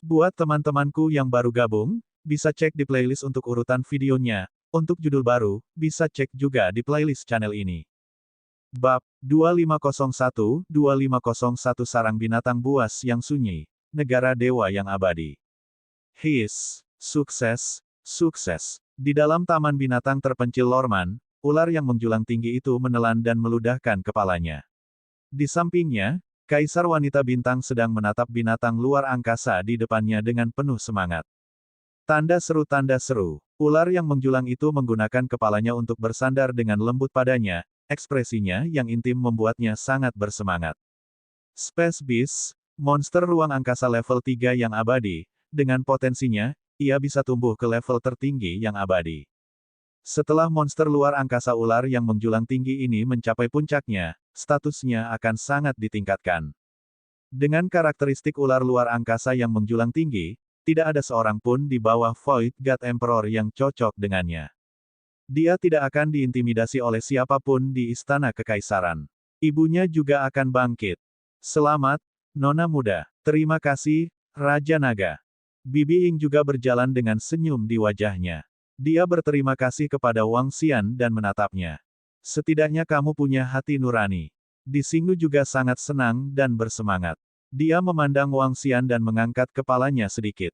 Buat teman-temanku yang baru gabung, bisa cek di playlist untuk urutan videonya. Untuk judul baru, bisa cek juga di playlist channel ini. Bab 2501-2501 Sarang Binatang Buas yang Sunyi, Negara Dewa yang Abadi. Sukses, sukses. Di dalam taman binatang terpencil Lorman, ular yang menjulang tinggi itu menelan dan meludahkan kepalanya. Di sampingnya, Kaisar Wanita Bintang sedang menatap binatang luar angkasa di depannya dengan penuh semangat. Tanda seru, ular yang menjulang itu menggunakan kepalanya untuk bersandar dengan lembut padanya, ekspresinya yang intim membuatnya sangat bersemangat. Space Beast, monster ruang angkasa level 3 yang abadi, dengan potensinya, ia bisa tumbuh ke level tertinggi yang abadi. Setelah monster luar angkasa ular yang menjulang tinggi ini mencapai puncaknya, statusnya akan sangat ditingkatkan. Dengan karakteristik ular luar angkasa yang menjulang tinggi, tidak ada seorang pun di bawah Void God Emperor yang cocok dengannya. Dia tidak akan diintimidasi oleh siapapun di Istana Kekaisaran. Ibunya juga akan bangkit. Selamat, Nona muda. Terima kasih, Raja Naga. Bibi Ying juga berjalan dengan senyum di wajahnya. Dia berterima kasih kepada Wang Xian dan menatapnya. Setidaknya kamu punya hati nurani. Di Xingnu juga sangat senang dan bersemangat. Dia memandang Wang Xian dan mengangkat kepalanya sedikit.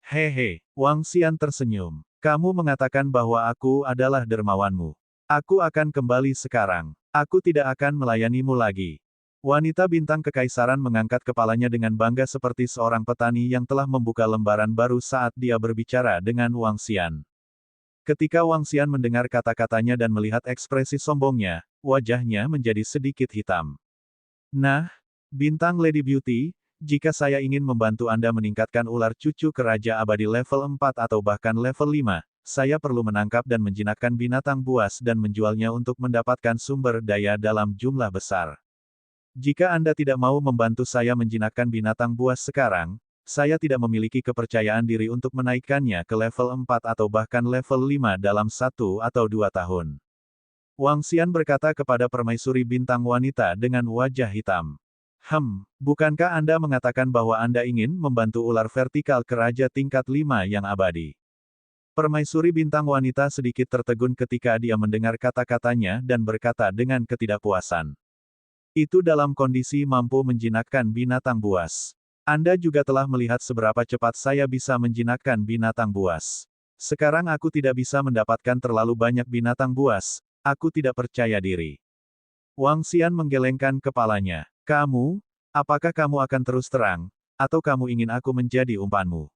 Hehe, Wang Xian tersenyum. Kamu mengatakan bahwa aku adalah dermawanmu. Aku akan kembali sekarang. Aku tidak akan melayanimu lagi. Wanita bintang kekaisaran mengangkat kepalanya dengan bangga seperti seorang petani yang telah membuka lembaran baru saat dia berbicara dengan Wang Xian. Ketika Wang Xian mendengar kata-katanya dan melihat ekspresi sombongnya, wajahnya menjadi sedikit hitam. Nah, Bintang Lady Beauty, jika saya ingin membantu Anda meningkatkan ular cucu ke Raja Abadi level 4 atau bahkan level 5, saya perlu menangkap dan menjinakkan binatang buas dan menjualnya untuk mendapatkan sumber daya dalam jumlah besar. Jika Anda tidak mau membantu saya menjinakkan binatang buas sekarang, saya tidak memiliki kepercayaan diri untuk menaikkannya ke level 4 atau bahkan level 5 dalam 1 atau 2 tahun. Wang Xian berkata kepada permaisuri bintang wanita dengan wajah hitam. Bukankah Anda mengatakan bahwa Anda ingin membantu ular vertikal ke Raja tingkat 5 yang abadi? Permaisuri bintang wanita sedikit tertegun ketika dia mendengar kata-katanya dan berkata dengan ketidakpuasan. Itu dalam kondisi mampu menjinakkan binatang buas. Anda juga telah melihat seberapa cepat saya bisa menjinakkan binatang buas. Sekarang aku tidak bisa mendapatkan terlalu banyak binatang buas, aku tidak percaya diri. Wang Xian menggelengkan kepalanya. Kamu, apakah kamu akan terus terang, atau kamu ingin aku menjadi umpanmu?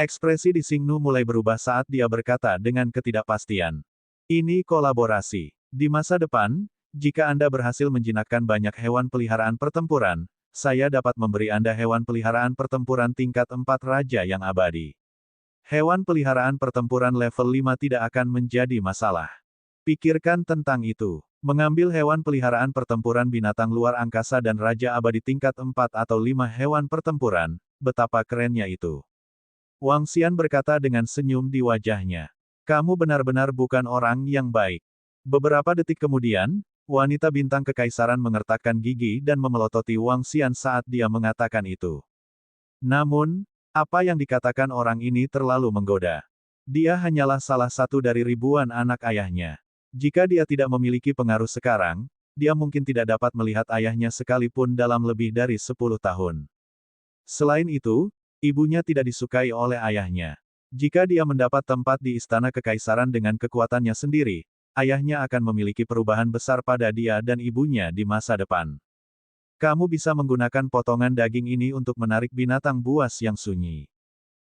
Ekspresi di Xingnu mulai berubah saat dia berkata dengan ketidakpastian. Ini kolaborasi. Di masa depan, jika Anda berhasil menjinakkan banyak hewan peliharaan pertempuran, saya dapat memberi Anda hewan peliharaan pertempuran tingkat 4 Raja yang abadi. Hewan peliharaan pertempuran level 5 tidak akan menjadi masalah. Pikirkan tentang itu. Mengambil hewan peliharaan pertempuran binatang luar angkasa dan Raja Abadi tingkat 4 atau 5 hewan pertempuran, betapa kerennya itu. Wang Xian berkata dengan senyum di wajahnya. Kamu benar-benar bukan orang yang baik. Beberapa detik kemudian, wanita bintang kekaisaran mengertakkan gigi dan memelototi Wang Xian saat dia mengatakan itu. Namun, apa yang dikatakan orang ini terlalu menggoda. Dia hanyalah salah satu dari ribuan anak ayahnya. Jika dia tidak memiliki pengaruh sekarang, dia mungkin tidak dapat melihat ayahnya sekalipun dalam lebih dari 10 tahun. Selain itu, ibunya tidak disukai oleh ayahnya. Jika dia mendapat tempat di istana kekaisaran dengan kekuatannya sendiri, ayahnya akan memiliki perubahan besar pada dia dan ibunya di masa depan. Kamu bisa menggunakan potongan daging ini untuk menarik binatang buas yang sunyi.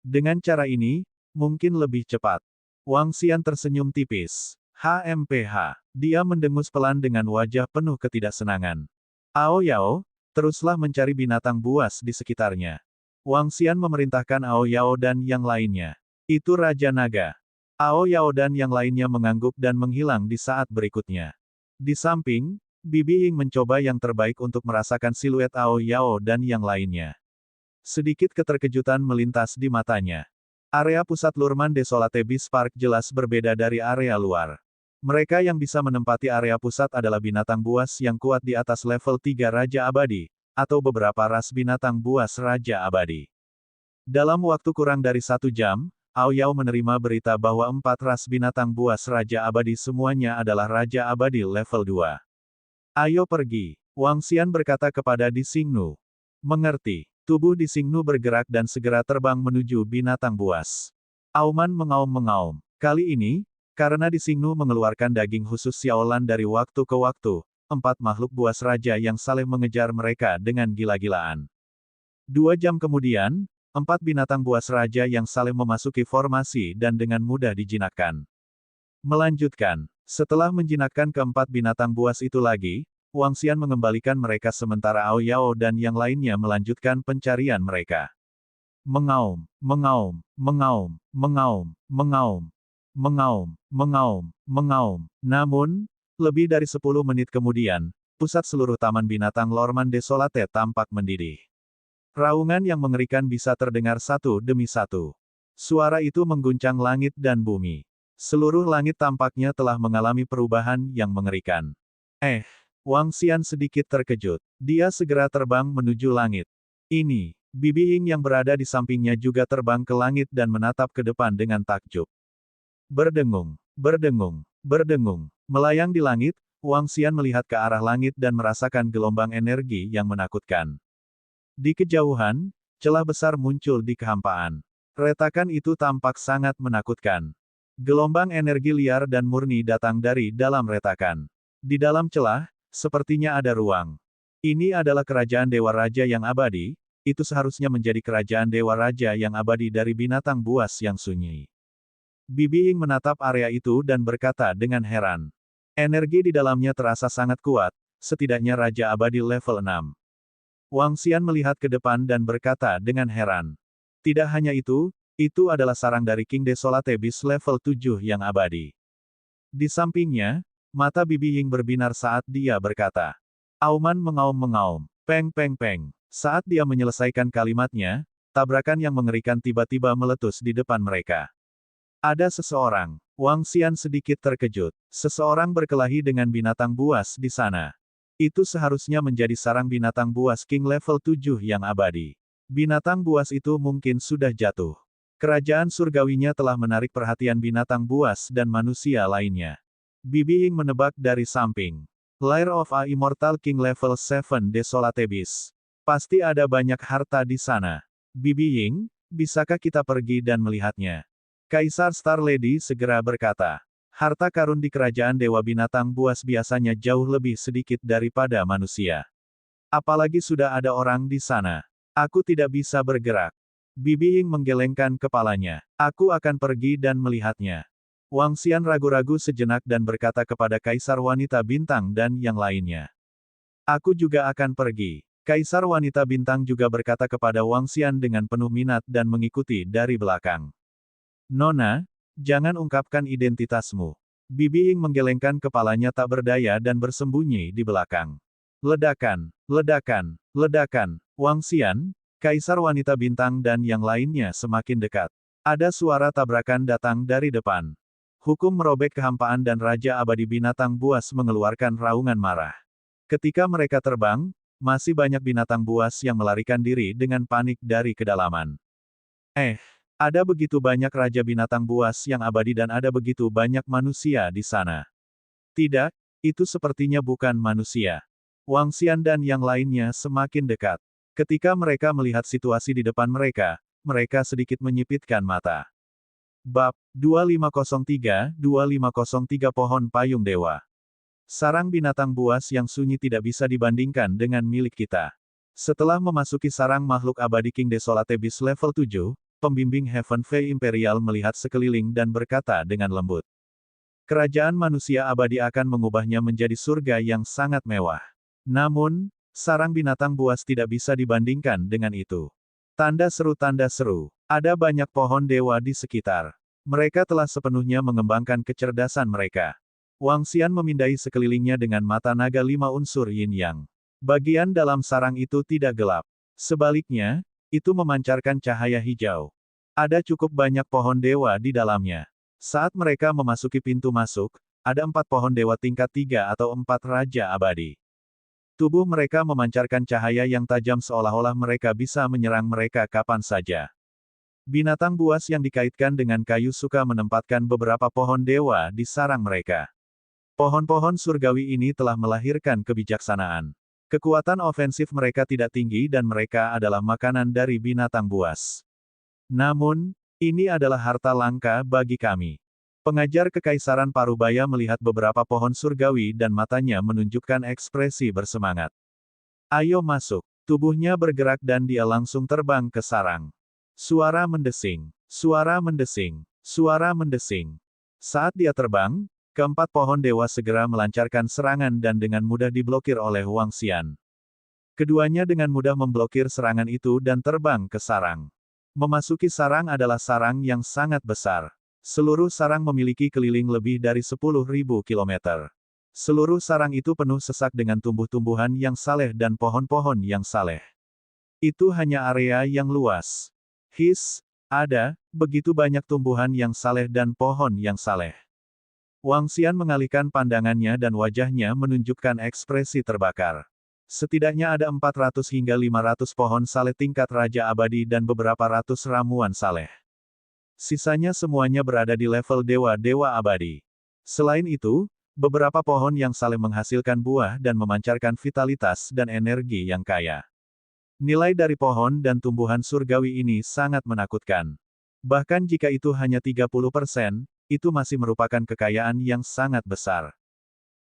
Dengan cara ini, mungkin lebih cepat. Wang Xian tersenyum tipis. Dia mendengus pelan dengan wajah penuh ketidaksenangan. Ao Yao, teruslah mencari binatang buas di sekitarnya. Wang Xian memerintahkan Ao Yao dan yang lainnya. Itu Raja Naga. Ao Yao dan yang lainnya mengangguk dan menghilang di saat berikutnya. Di samping, Bibi Ying mencoba yang terbaik untuk merasakan siluet Ao Yao dan yang lainnya. Sedikit keterkejutan melintas di matanya. Area pusat Lurman Desolate Beast Park jelas berbeda dari area luar. Mereka yang bisa menempati area pusat adalah binatang buas yang kuat di atas level 3 Raja Abadi, atau beberapa ras binatang buas Raja Abadi. Dalam waktu kurang dari 1 jam, Aoyao menerima berita bahwa 4 ras binatang buas Raja Abadi semuanya adalah Raja Abadi level 2. Ayo pergi, Wang Xian berkata kepada Di Xingnu. Mengerti. Tubuh Di Xingnu bergerak dan segera terbang menuju binatang buas. Auman mengaum-mengaum. Kali ini, karena Di Xingnu mengeluarkan daging khusus Xiaolan dari waktu ke waktu, 4 makhluk buas raja yang saling mengejar mereka dengan gila-gilaan. 2 jam kemudian, 4 binatang buas raja yang saling memasuki formasi dan dengan mudah dijinakkan. Melanjutkan, setelah menjinakkan keempat binatang buas itu lagi, Wang Xian mengembalikan mereka sementara Aoyao dan yang lainnya melanjutkan pencarian mereka. Mengaum, mengaum, mengaum, mengaum, mengaum, mengaum, mengaum, mengaum. Namun, lebih dari 10 menit kemudian, pusat seluruh Taman Binatang Lorman Desolate tampak mendidih. Raungan yang mengerikan bisa terdengar satu demi satu. Suara itu mengguncang langit dan bumi. Seluruh langit tampaknya telah mengalami perubahan yang mengerikan. Wang Xian sedikit terkejut. Dia segera terbang menuju langit. Ini, Bibi Ying yang berada di sampingnya juga terbang ke langit dan menatap ke depan dengan takjub. Berdengung, berdengung, berdengung. Melayang di langit, Wang Xian melihat ke arah langit dan merasakan gelombang energi yang menakutkan. Di kejauhan, celah besar muncul di kehampaan. Retakan itu tampak sangat menakutkan. Gelombang energi liar dan murni datang dari dalam retakan. Di dalam celah, sepertinya ada ruang. Ini adalah kerajaan Dewa Raja yang abadi, itu seharusnya menjadi kerajaan Dewa Raja yang abadi dari binatang buas yang sunyi. Bibi Ying menatap area itu dan berkata dengan heran. Energi di dalamnya terasa sangat kuat, setidaknya Raja Abadi level 6. Wang Xian melihat ke depan dan berkata dengan heran. Tidak hanya itu adalah sarang dari King Desolate Beast level 7 yang abadi. Di sampingnya, mata Bibi Ying berbinar saat dia berkata. Auman mengaum-mengaum. Peng peng peng. Saat dia menyelesaikan kalimatnya, tabrakan yang mengerikan tiba-tiba meletus di depan mereka. Ada seseorang. Wang Xian sedikit terkejut. Seseorang berkelahi dengan binatang buas di sana. Itu seharusnya menjadi sarang binatang buas King level 7 yang abadi. Binatang buas itu mungkin sudah jatuh. Kerajaan surgawinya telah menarik perhatian binatang buas dan manusia lainnya. Bibi Ying menebak dari samping. Lair of a Immortal King level 7 Desolate Beast. Pasti ada banyak harta di sana. Bibi Ying, bisakah kita pergi dan melihatnya? Kaisar Star Lady segera berkata. Harta karun di kerajaan Dewa Binatang Buas biasanya jauh lebih sedikit daripada manusia. Apalagi sudah ada orang di sana. Aku tidak bisa bergerak. Bibi Ying menggelengkan kepalanya. Aku akan pergi dan melihatnya. Wang Xian ragu-ragu sejenak dan berkata kepada Kaisar Wanita Bintang dan yang lainnya. Aku juga akan pergi. Kaisar Wanita Bintang juga berkata kepada Wang Xian dengan penuh minat dan mengikuti dari belakang. Nona, jangan ungkapkan identitasmu. Bibi Ying menggelengkan kepalanya tak berdaya dan bersembunyi di belakang. Ledakan, ledakan, ledakan. Wang Xian, Kaisar Wanita Bintang dan yang lainnya semakin dekat. Ada suara tabrakan datang dari depan. Hukum merobek kehampaan dan Raja Abadi Binatang Buas mengeluarkan raungan marah. Ketika mereka terbang, masih banyak binatang buas yang melarikan diri dengan panik dari kedalaman. Ada begitu banyak Raja Binatang Buas yang abadi dan ada begitu banyak manusia di sana. Tidak, itu sepertinya bukan manusia. Wang Xian dan yang lainnya semakin dekat. Ketika mereka melihat situasi di depan mereka, mereka sedikit menyipitkan mata. Bab 2503 Pohon Payung Dewa. Sarang binatang buas yang sunyi tidak bisa dibandingkan dengan milik kita. Setelah memasuki sarang makhluk abadi King Desolate Beast level 7, pembimbing Heaven Fey Imperial melihat sekeliling dan berkata dengan lembut. Kerajaan manusia abadi akan mengubahnya menjadi surga yang sangat mewah. Namun, sarang binatang buas tidak bisa dibandingkan dengan itu. Tanda seru, ada banyak pohon dewa di sekitar. Mereka telah sepenuhnya mengembangkan kecerdasan mereka. Wang Xian memindai sekelilingnya dengan mata naga 5 unsur yin yang. Bagian dalam sarang itu tidak gelap. Sebaliknya, itu memancarkan cahaya hijau. Ada cukup banyak pohon dewa di dalamnya. Saat mereka memasuki pintu masuk, ada 4 pohon dewa tingkat 3 atau 4 raja abadi. Tubuh mereka memancarkan cahaya yang tajam seolah-olah mereka bisa menyerang mereka kapan saja. Binatang buas yang dikaitkan dengan kayu suka menempatkan beberapa pohon dewa di sarang mereka. Pohon-pohon surgawi ini telah melahirkan kebijaksanaan. Kekuatan ofensif mereka tidak tinggi dan mereka adalah makanan dari binatang buas. Namun, ini adalah harta langka bagi kami. Pengajar Kekaisaran Parubaya melihat beberapa pohon surgawi dan matanya menunjukkan ekspresi bersemangat. Ayo masuk. Tubuhnya bergerak dan dia langsung terbang ke sarang. Suara mendesing. Suara mendesing. Suara mendesing. Saat dia terbang, keempat pohon dewa segera melancarkan serangan dan dengan mudah diblokir oleh Wang Xian. Keduanya dengan mudah memblokir serangan itu dan terbang ke sarang. Memasuki sarang adalah sarang yang sangat besar. Seluruh sarang memiliki keliling lebih dari 10.000 kilometer. Seluruh sarang itu penuh sesak dengan tumbuh-tumbuhan yang saleh dan pohon-pohon yang saleh. Itu hanya area yang luas. Ada begitu banyak tumbuhan yang saleh dan pohon yang saleh. Wang Xian mengalihkan pandangannya dan wajahnya menunjukkan ekspresi terbakar. Setidaknya ada 400 hingga 500 pohon saleh tingkat Raja Abadi dan beberapa ratus ramuan saleh. Sisanya semuanya berada di level dewa-dewa abadi. Selain itu, beberapa pohon yang saleh menghasilkan buah dan memancarkan vitalitas dan energi yang kaya. Nilai dari pohon dan tumbuhan surgawi ini sangat menakutkan. Bahkan jika itu hanya 30%, itu masih merupakan kekayaan yang sangat besar.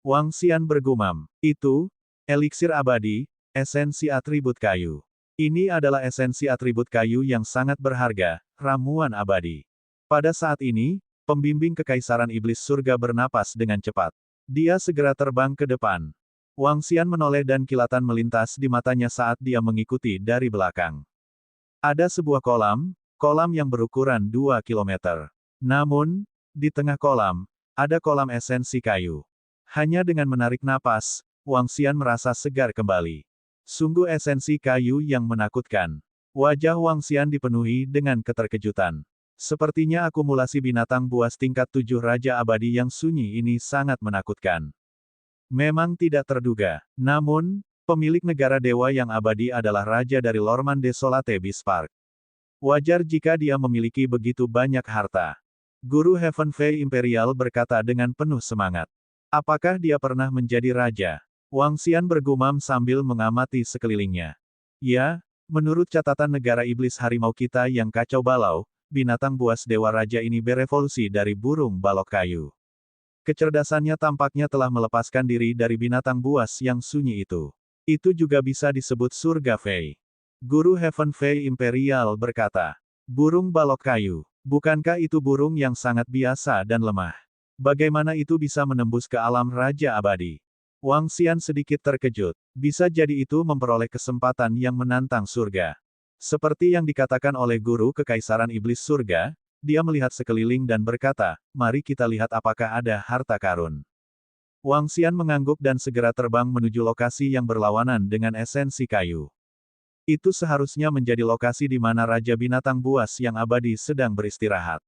Wang Xian bergumam, itu, eliksir abadi, esensi atribut kayu. Ini adalah esensi atribut kayu yang sangat berharga, ramuan abadi. Pada saat ini, pembimbing Kekaisaran Iblis Surga bernapas dengan cepat. Dia segera terbang ke depan. Wang Xian menoleh dan kilatan melintas di matanya saat dia mengikuti dari belakang. Ada sebuah kolam yang berukuran 2 kilometer. Namun, di tengah kolam, ada kolam esensi kayu. Hanya dengan menarik napas, Wang Xian merasa segar kembali. Sungguh esensi kayu yang menakutkan. Wajah Wang Xian dipenuhi dengan keterkejutan. Sepertinya akumulasi binatang buas tingkat 7 Raja Abadi yang sunyi ini sangat menakutkan. Memang tidak terduga. Namun, pemilik negara dewa yang abadi adalah raja dari Lorman Desolate Beast Park. Wajar jika dia memiliki begitu banyak harta. Guru Heaven Fei Imperial berkata dengan penuh semangat. Apakah dia pernah menjadi raja? Wang Xian bergumam sambil mengamati sekelilingnya. Ya, menurut catatan negara iblis harimau kita yang kacau balau, binatang buas dewa raja ini berevolusi dari burung balok kayu. Kecerdasannya tampaknya telah melepaskan diri dari binatang buas yang sunyi itu. Itu juga bisa disebut surga Fei. Guru Heaven Fei Imperial berkata, burung balok kayu, bukankah itu burung yang sangat biasa dan lemah? Bagaimana itu bisa menembus ke alam Raja Abadi? Wang Xian sedikit terkejut. Bisa jadi itu memperoleh kesempatan yang menantang surga. Seperti yang dikatakan oleh guru Kekaisaran Iblis Surga, dia melihat sekeliling dan berkata, mari kita lihat apakah ada harta karun. Wang Xian mengangguk dan segera terbang menuju lokasi yang berlawanan dengan esensi kayu. Itu seharusnya menjadi lokasi di mana Raja Binatang Buas yang abadi sedang beristirahat.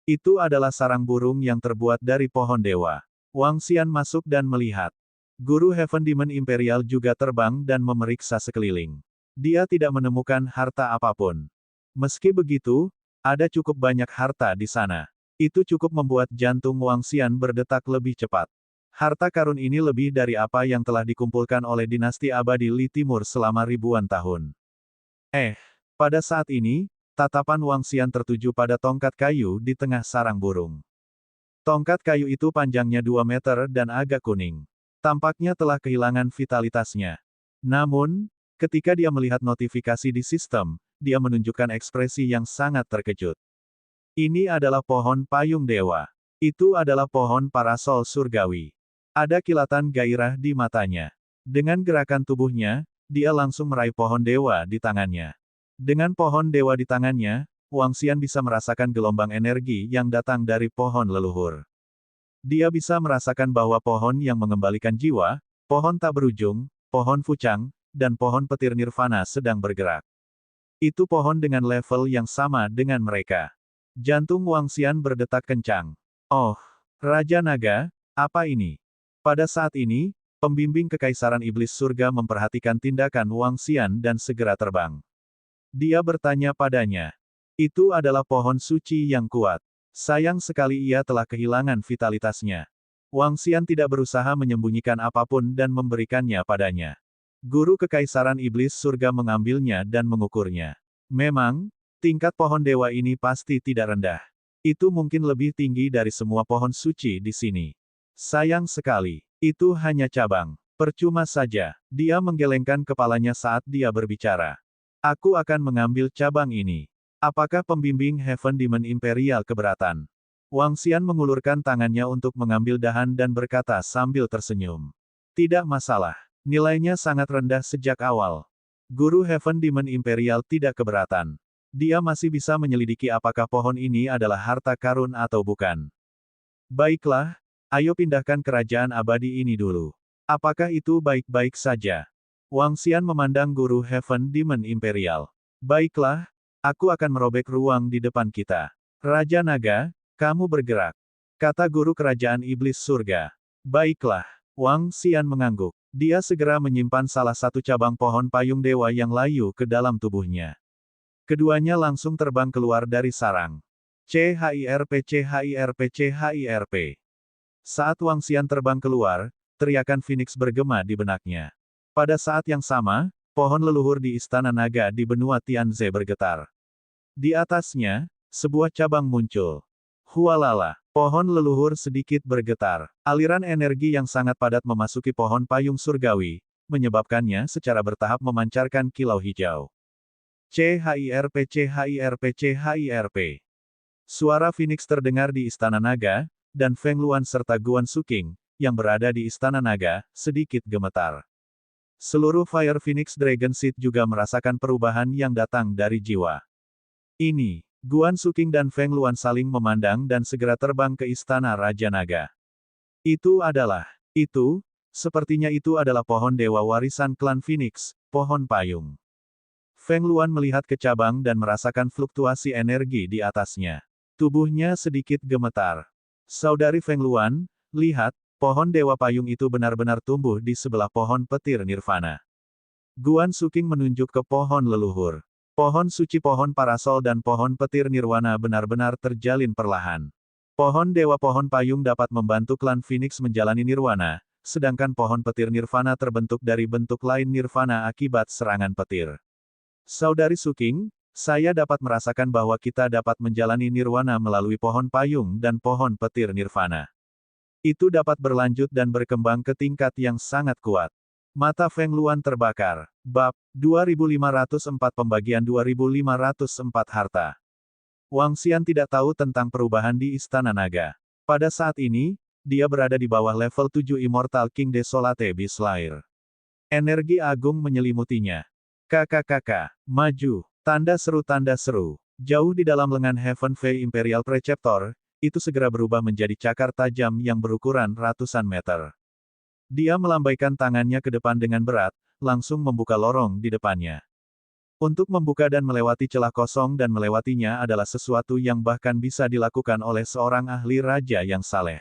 Itu adalah sarang burung yang terbuat dari pohon dewa. Wang Xian masuk dan melihat. Guru Heaven Demon Imperial juga terbang dan memeriksa sekeliling. Dia tidak menemukan harta apapun. Meski begitu, ada cukup banyak harta di sana. Itu cukup membuat jantung Wang Xian berdetak lebih cepat. Harta karun ini lebih dari apa yang telah dikumpulkan oleh dinasti abadi Li Timur selama ribuan tahun. Pada saat ini, tatapan Wang Xian tertuju pada tongkat kayu di tengah sarang burung. Tongkat kayu itu panjangnya 2 meter dan agak kuning. Tampaknya telah kehilangan vitalitasnya. Namun, ketika dia melihat notifikasi di sistem, dia menunjukkan ekspresi yang sangat terkejut. Ini adalah pohon payung dewa. Itu adalah pohon parasol surgawi. Ada kilatan gairah di matanya. Dengan gerakan tubuhnya, dia langsung meraih pohon dewa di tangannya. Dengan pohon dewa di tangannya, Wang Xian bisa merasakan gelombang energi yang datang dari pohon leluhur. Dia bisa merasakan bahwa pohon yang mengembalikan jiwa, pohon tak berujung, pohon fucang, dan pohon petir nirvana sedang bergerak. Itu pohon dengan level yang sama dengan mereka. Jantung Wang Xian berdetak kencang. Oh, Raja Naga, apa ini? Pada saat ini, pembimbing Kekaisaran Iblis Surga memperhatikan tindakan Wang Xian dan segera terbang. Dia bertanya padanya. Itu adalah pohon suci yang kuat. Sayang sekali ia telah kehilangan vitalitasnya. Wang Xian tidak berusaha menyembunyikan apapun dan memberikannya padanya. Guru Kekaisaran Iblis Surga mengambilnya dan mengukurnya. Memang, tingkat pohon dewa ini pasti tidak rendah. Itu mungkin lebih tinggi dari semua pohon suci di sini. Sayang sekali, itu hanya cabang. Percuma saja, dia menggelengkan kepalanya saat dia berbicara. Aku akan mengambil cabang ini. Apakah pembimbing Heaven Demon Imperial keberatan? Wang Xian mengulurkan tangannya untuk mengambil dahan dan berkata sambil tersenyum. Tidak masalah. Nilainya sangat rendah sejak awal. Guru Heaven Demon Imperial tidak keberatan. Dia masih bisa menyelidiki apakah pohon ini adalah harta karun atau bukan. Baiklah, ayo pindahkan kerajaan abadi ini dulu. Apakah itu baik-baik saja? Wang Xian memandang Guru Heaven Demon Imperial. Baiklah, aku akan merobek ruang di depan kita. Raja Naga, kamu bergerak. Kata Guru Kerajaan Iblis Surga. Baiklah. Wang Xian mengangguk. Dia segera menyimpan salah satu cabang pohon payung dewa yang layu ke dalam tubuhnya. Keduanya langsung terbang keluar dari sarang. CHIRP CHIRP CHIRP. Saat Wang Xian terbang keluar, teriakan Phoenix bergema di benaknya. Pada saat yang sama, pohon leluhur di Istana Naga di benua Tianze bergetar. Di atasnya, sebuah cabang muncul. Hualala, pohon leluhur sedikit bergetar. Aliran energi yang sangat padat memasuki pohon payung surgawi, menyebabkannya secara bertahap memancarkan kilau hijau. CHIRP CHIRP CHIRP. Suara Phoenix terdengar di Istana Naga, dan Feng Luan serta Guan Suking, yang berada di Istana Naga, sedikit gemetar. Seluruh Fire Phoenix Dragon Seed juga merasakan perubahan yang datang dari jiwa. Ini, Guan Suking dan Feng Luan saling memandang dan segera terbang ke Istana Raja Naga. Sepertinya itu adalah pohon dewa warisan klan Phoenix, pohon payung. Feng Luan melihat ke cabang dan merasakan fluktuasi energi di atasnya. Tubuhnya sedikit gemetar. Saudari Feng Luan, lihat, pohon dewa payung itu benar-benar tumbuh di sebelah pohon petir nirvana. Guan Suking menunjuk ke pohon leluhur. Pohon suci pohon parasol dan pohon petir nirwana benar-benar terjalin perlahan. Pohon dewa pohon payung dapat membantu klan Phoenix menjalani nirwana, sedangkan pohon petir nirvana terbentuk dari bentuk lain nirvana akibat serangan petir. Saudari Suking, saya dapat merasakan bahwa kita dapat menjalani nirwana melalui pohon payung dan pohon petir nirvana. Itu dapat berlanjut dan berkembang ke tingkat yang sangat kuat. Mata Feng Luan terbakar. Bab 2504 Pembagian 2504 Harta. Wang Xian tidak tahu tentang perubahan di Istana Naga. Pada saat ini, dia berada di bawah level 7 Immortal King Desolate Beast Lair. Energi agung menyelimutinya. Kakak, maju. Tanda seru. Jauh di dalam lengan Heaven Fei Imperial Preceptor, itu segera berubah menjadi cakar tajam yang berukuran ratusan meter. Dia melambaikan tangannya ke depan dengan berat, langsung membuka lorong di depannya. Untuk membuka dan melewati celah kosong dan melewatinya adalah sesuatu yang bahkan bisa dilakukan oleh seorang ahli raja yang saleh.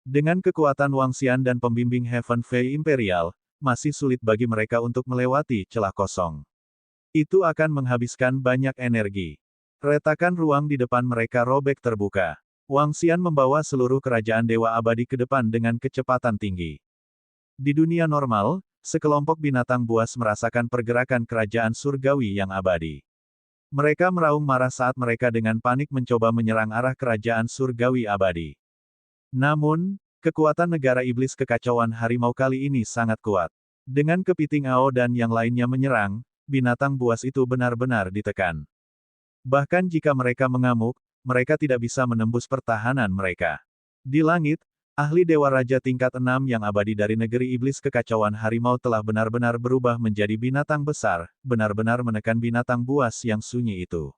Dengan kekuatan Wang Xian dan pembimbing Heaven Fei Imperial, masih sulit bagi mereka untuk melewati celah kosong. Itu akan menghabiskan banyak energi. Retakan ruang di depan mereka robek terbuka. Wang Xian membawa seluruh kerajaan Dewa Abadi ke depan dengan kecepatan tinggi. Di dunia normal, sekelompok binatang buas merasakan pergerakan kerajaan surgawi yang abadi. Mereka meraung marah saat mereka dengan panik mencoba menyerang arah kerajaan surgawi abadi. Namun, kekuatan negara iblis kekacauan harimau kali ini sangat kuat. Dengan kepiting Ao dan yang lainnya menyerang, binatang buas itu benar-benar ditekan. Bahkan jika mereka mengamuk, mereka tidak bisa menembus pertahanan mereka. Di langit, ahli Dewa Raja tingkat 6 yang abadi dari negeri iblis kekacauan harimau telah benar-benar berubah menjadi binatang besar, benar-benar menekan binatang buas yang sunyi itu.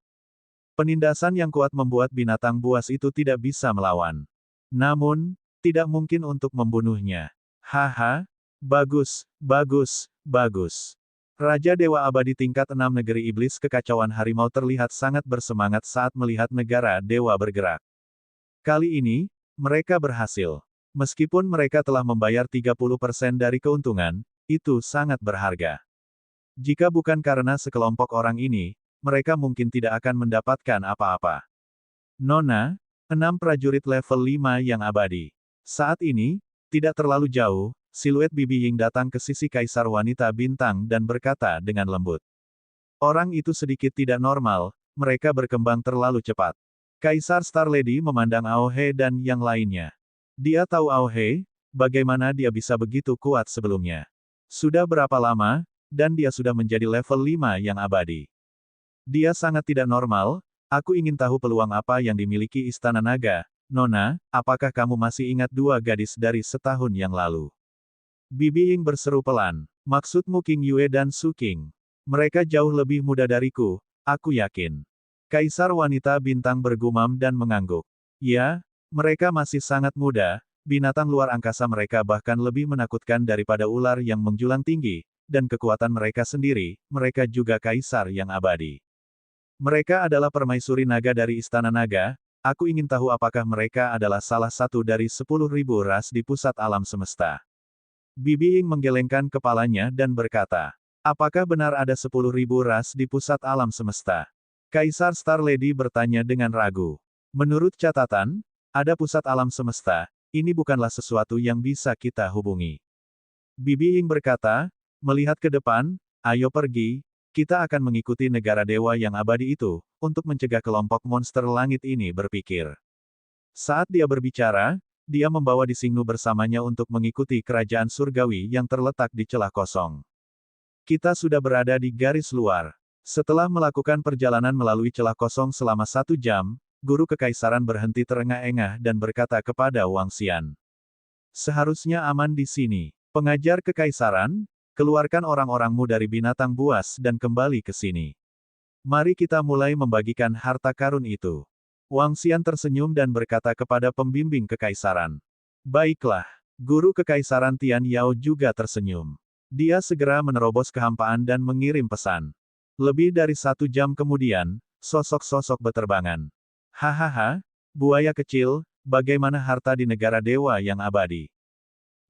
Penindasan yang kuat membuat binatang buas itu tidak bisa melawan. Namun, tidak mungkin untuk membunuhnya. Haha, bagus. Raja Dewa Abadi tingkat 6 negeri iblis kekacauan harimau terlihat sangat bersemangat saat melihat negara dewa bergerak. Kali ini, mereka berhasil. Meskipun mereka telah membayar 30% dari keuntungan, itu sangat berharga. Jika bukan karena sekelompok orang ini, mereka mungkin tidak akan mendapatkan apa-apa. Nona, 6 prajurit level 5 yang abadi. Saat ini, tidak terlalu jauh, siluet Bibi Ying datang ke sisi Kaisar Wanita Bintang dan berkata dengan lembut. Orang itu sedikit tidak normal, mereka berkembang terlalu cepat. Kaisar Star Lady memandang Ao He dan yang lainnya. Dia tahu Ao He, bagaimana dia bisa begitu kuat sebelumnya. Sudah berapa lama, dan dia sudah menjadi level 5 yang abadi. Dia sangat tidak normal, aku ingin tahu peluang apa yang dimiliki Istana Naga. Nona, apakah kamu masih ingat 2 gadis dari setahun yang lalu? Bibi Ying berseru pelan. Maksudmu King Yue dan Su King? Mereka jauh lebih muda dariku, aku yakin. Kaisar Wanita Bintang bergumam dan mengangguk. Ya, mereka masih sangat muda, binatang luar angkasa mereka bahkan lebih menakutkan daripada ular yang menjulang tinggi, dan kekuatan mereka sendiri, mereka juga kaisar yang abadi. Mereka adalah permaisuri naga dari Istana Naga. Aku ingin tahu apakah mereka adalah salah satu dari 10.000 ras di pusat alam semesta. Bibi Ying menggelengkan kepalanya dan berkata, apakah benar ada 10.000 ras di pusat alam semesta? Kaisar Star Lady bertanya dengan ragu. Menurut catatan, ada pusat alam semesta, ini bukanlah sesuatu yang bisa kita hubungi. Bibi Ying berkata, melihat ke depan, ayo pergi, kita akan mengikuti negara dewa yang abadi itu, untuk mencegah kelompok monster langit ini berpikir. Saat dia berbicara, dia membawa Disingnu bersamanya untuk mengikuti kerajaan surgawi yang terletak di celah kosong. Kita sudah berada di garis luar. Setelah melakukan perjalanan melalui celah kosong selama 1 jam, guru kekaisaran berhenti terengah-engah dan berkata kepada Wang Xian. Seharusnya aman di sini. Pengajar kekaisaran, keluarkan orang-orangmu dari binatang buas dan kembali ke sini. Mari kita mulai membagikan harta karun itu. Wang Xian tersenyum dan berkata kepada pembimbing kekaisaran. Baiklah. Guru kekaisaran Tian Yao juga tersenyum. Dia segera menerobos kehampaan dan mengirim pesan. Lebih dari 1 jam kemudian, sosok-sosok beterbangan. Hahaha, buaya kecil, bagaimana harta di negara dewa yang abadi?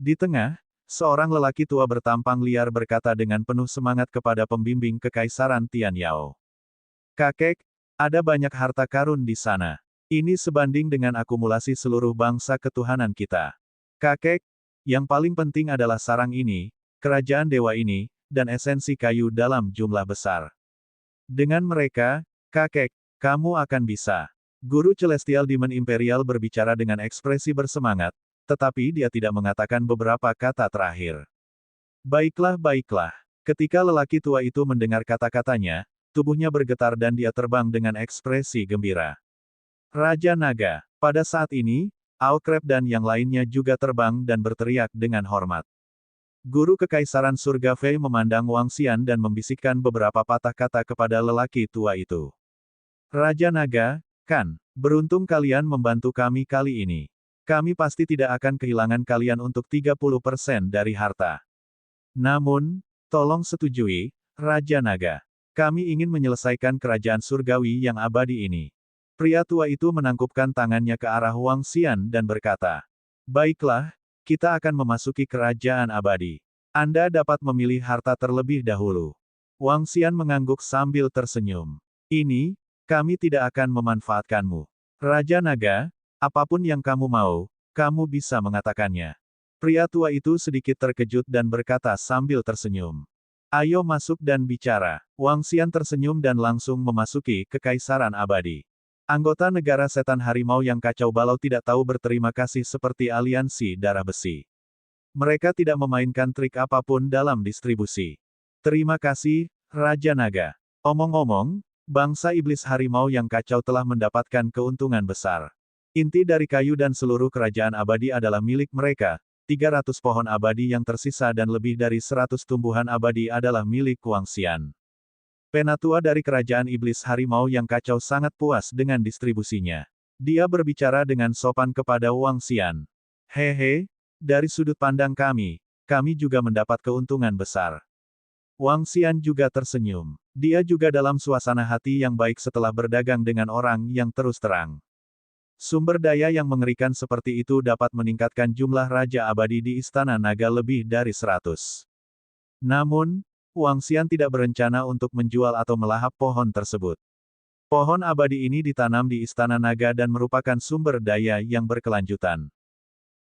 Di tengah, seorang lelaki tua bertampang liar berkata dengan penuh semangat kepada pembimbing kekaisaran Tian Yao. Kakek, ada banyak harta karun di sana. Ini sebanding dengan akumulasi seluruh bangsa ketuhanan kita. Kakek, yang paling penting adalah sarang ini, kerajaan dewa ini, dan esensi kayu dalam jumlah besar. Dengan mereka, kakek, kamu akan bisa. Guru Celestial Demon Imperial berbicara dengan ekspresi bersemangat, tetapi dia tidak mengatakan beberapa kata terakhir. Baiklah, baiklah. Ketika lelaki tua itu mendengar kata-katanya, tubuhnya bergetar dan dia terbang dengan ekspresi gembira. Raja Naga. Pada saat ini, Ao Crab dan yang lainnya juga terbang dan berteriak dengan hormat. Guru Kekaisaran Surga Fei memandang Wang Xian dan membisikkan beberapa patah kata kepada lelaki tua itu. Raja Naga, kan, beruntung kalian membantu kami kali ini. Kami pasti tidak akan kehilangan kalian untuk 30% dari harta. Namun, tolong setujui, Raja Naga. Kami ingin menyelesaikan kerajaan surgawi yang abadi ini. Pria tua itu menangkupkan tangannya ke arah Wang Xian dan berkata, baiklah, kita akan memasuki kerajaan abadi. Anda dapat memilih harta terlebih dahulu. Wang Xian mengangguk sambil tersenyum. Ini, kami tidak akan memanfaatkanmu. Raja Naga, apapun yang kamu mau, kamu bisa mengatakannya. Pria tua itu sedikit terkejut dan berkata sambil tersenyum. Ayo masuk dan bicara. Wang Xian tersenyum dan langsung memasuki kekaisaran abadi. Anggota negara setan harimau yang kacau balau tidak tahu berterima kasih seperti aliansi darah besi. Mereka tidak memainkan trik apapun dalam distribusi. Terima kasih, Raja Naga. Omong-omong, bangsa iblis harimau yang kacau telah mendapatkan keuntungan besar. Inti dari kayu dan seluruh kerajaan abadi adalah milik mereka. 300 pohon abadi yang tersisa dan lebih dari 100 tumbuhan abadi adalah milik Wang Xian. Penatua dari kerajaan iblis harimau yang kacau sangat puas dengan distribusinya. Dia berbicara dengan sopan kepada Wang Xian. Hehe, dari sudut pandang kami juga mendapat keuntungan besar. Wang Xian juga tersenyum. Dia juga dalam suasana hati yang baik setelah berdagang dengan orang yang terus terang. Sumber daya yang mengerikan seperti itu dapat meningkatkan jumlah Raja Abadi di Istana Naga lebih dari 100. Namun, Wang Xian tidak berencana untuk menjual atau melahap pohon tersebut. Pohon abadi ini ditanam di Istana Naga dan merupakan sumber daya yang berkelanjutan.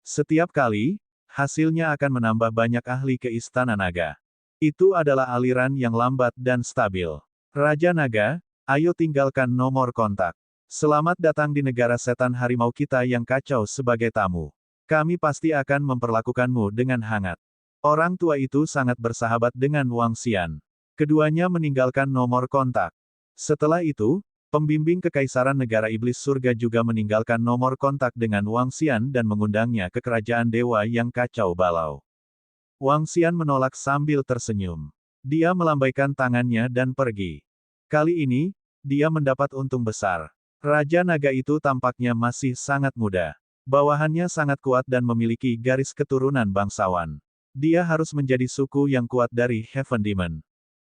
Setiap kali, hasilnya akan menambah banyak ahli ke Istana Naga. Itu adalah aliran yang lambat dan stabil. Raja Naga, ayo tinggalkan nomor kontak. Selamat datang di negara setan harimau kita yang kacau sebagai tamu. Kami pasti akan memperlakukanmu dengan hangat. Orang tua itu sangat bersahabat dengan Wang Xian. Keduanya meninggalkan nomor kontak. Setelah itu, pembimbing kekaisaran negara iblis surga juga meninggalkan nomor kontak dengan Wang Xian dan mengundangnya ke kerajaan dewa yang kacau balau. Wang Xian menolak sambil tersenyum. Dia melambaikan tangannya dan pergi. Kali ini, dia mendapat untung besar. Raja Naga itu tampaknya masih sangat muda. Bawahannya sangat kuat dan memiliki garis keturunan bangsawan. Dia harus menjadi suku yang kuat dari Heaven Demon.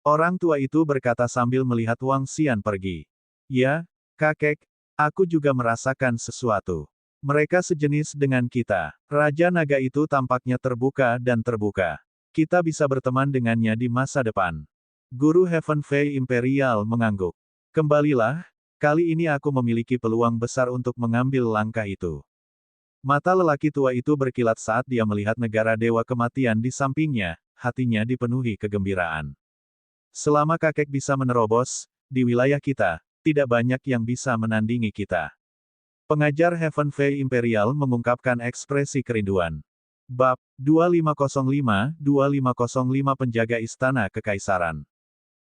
Orang tua itu berkata sambil melihat Wang Xian pergi. Ya, kakek, aku juga merasakan sesuatu. Mereka sejenis dengan kita. Raja Naga itu tampaknya terbuka dan terbuka. Kita bisa berteman dengannya di masa depan. Guru Heaven Fei Imperial mengangguk. Kembalilah, kali ini aku memiliki peluang besar untuk mengambil langkah itu. Mata lelaki tua itu berkilat saat dia melihat negara dewa kematian di sampingnya, hatinya dipenuhi kegembiraan. Selama kakek bisa menerobos, di wilayah kita, tidak banyak yang bisa menandingi kita. Pengajar Heaven Fei Imperial mengungkapkan ekspresi kerinduan. Bab 2505 Penjaga Istana Kekaisaran.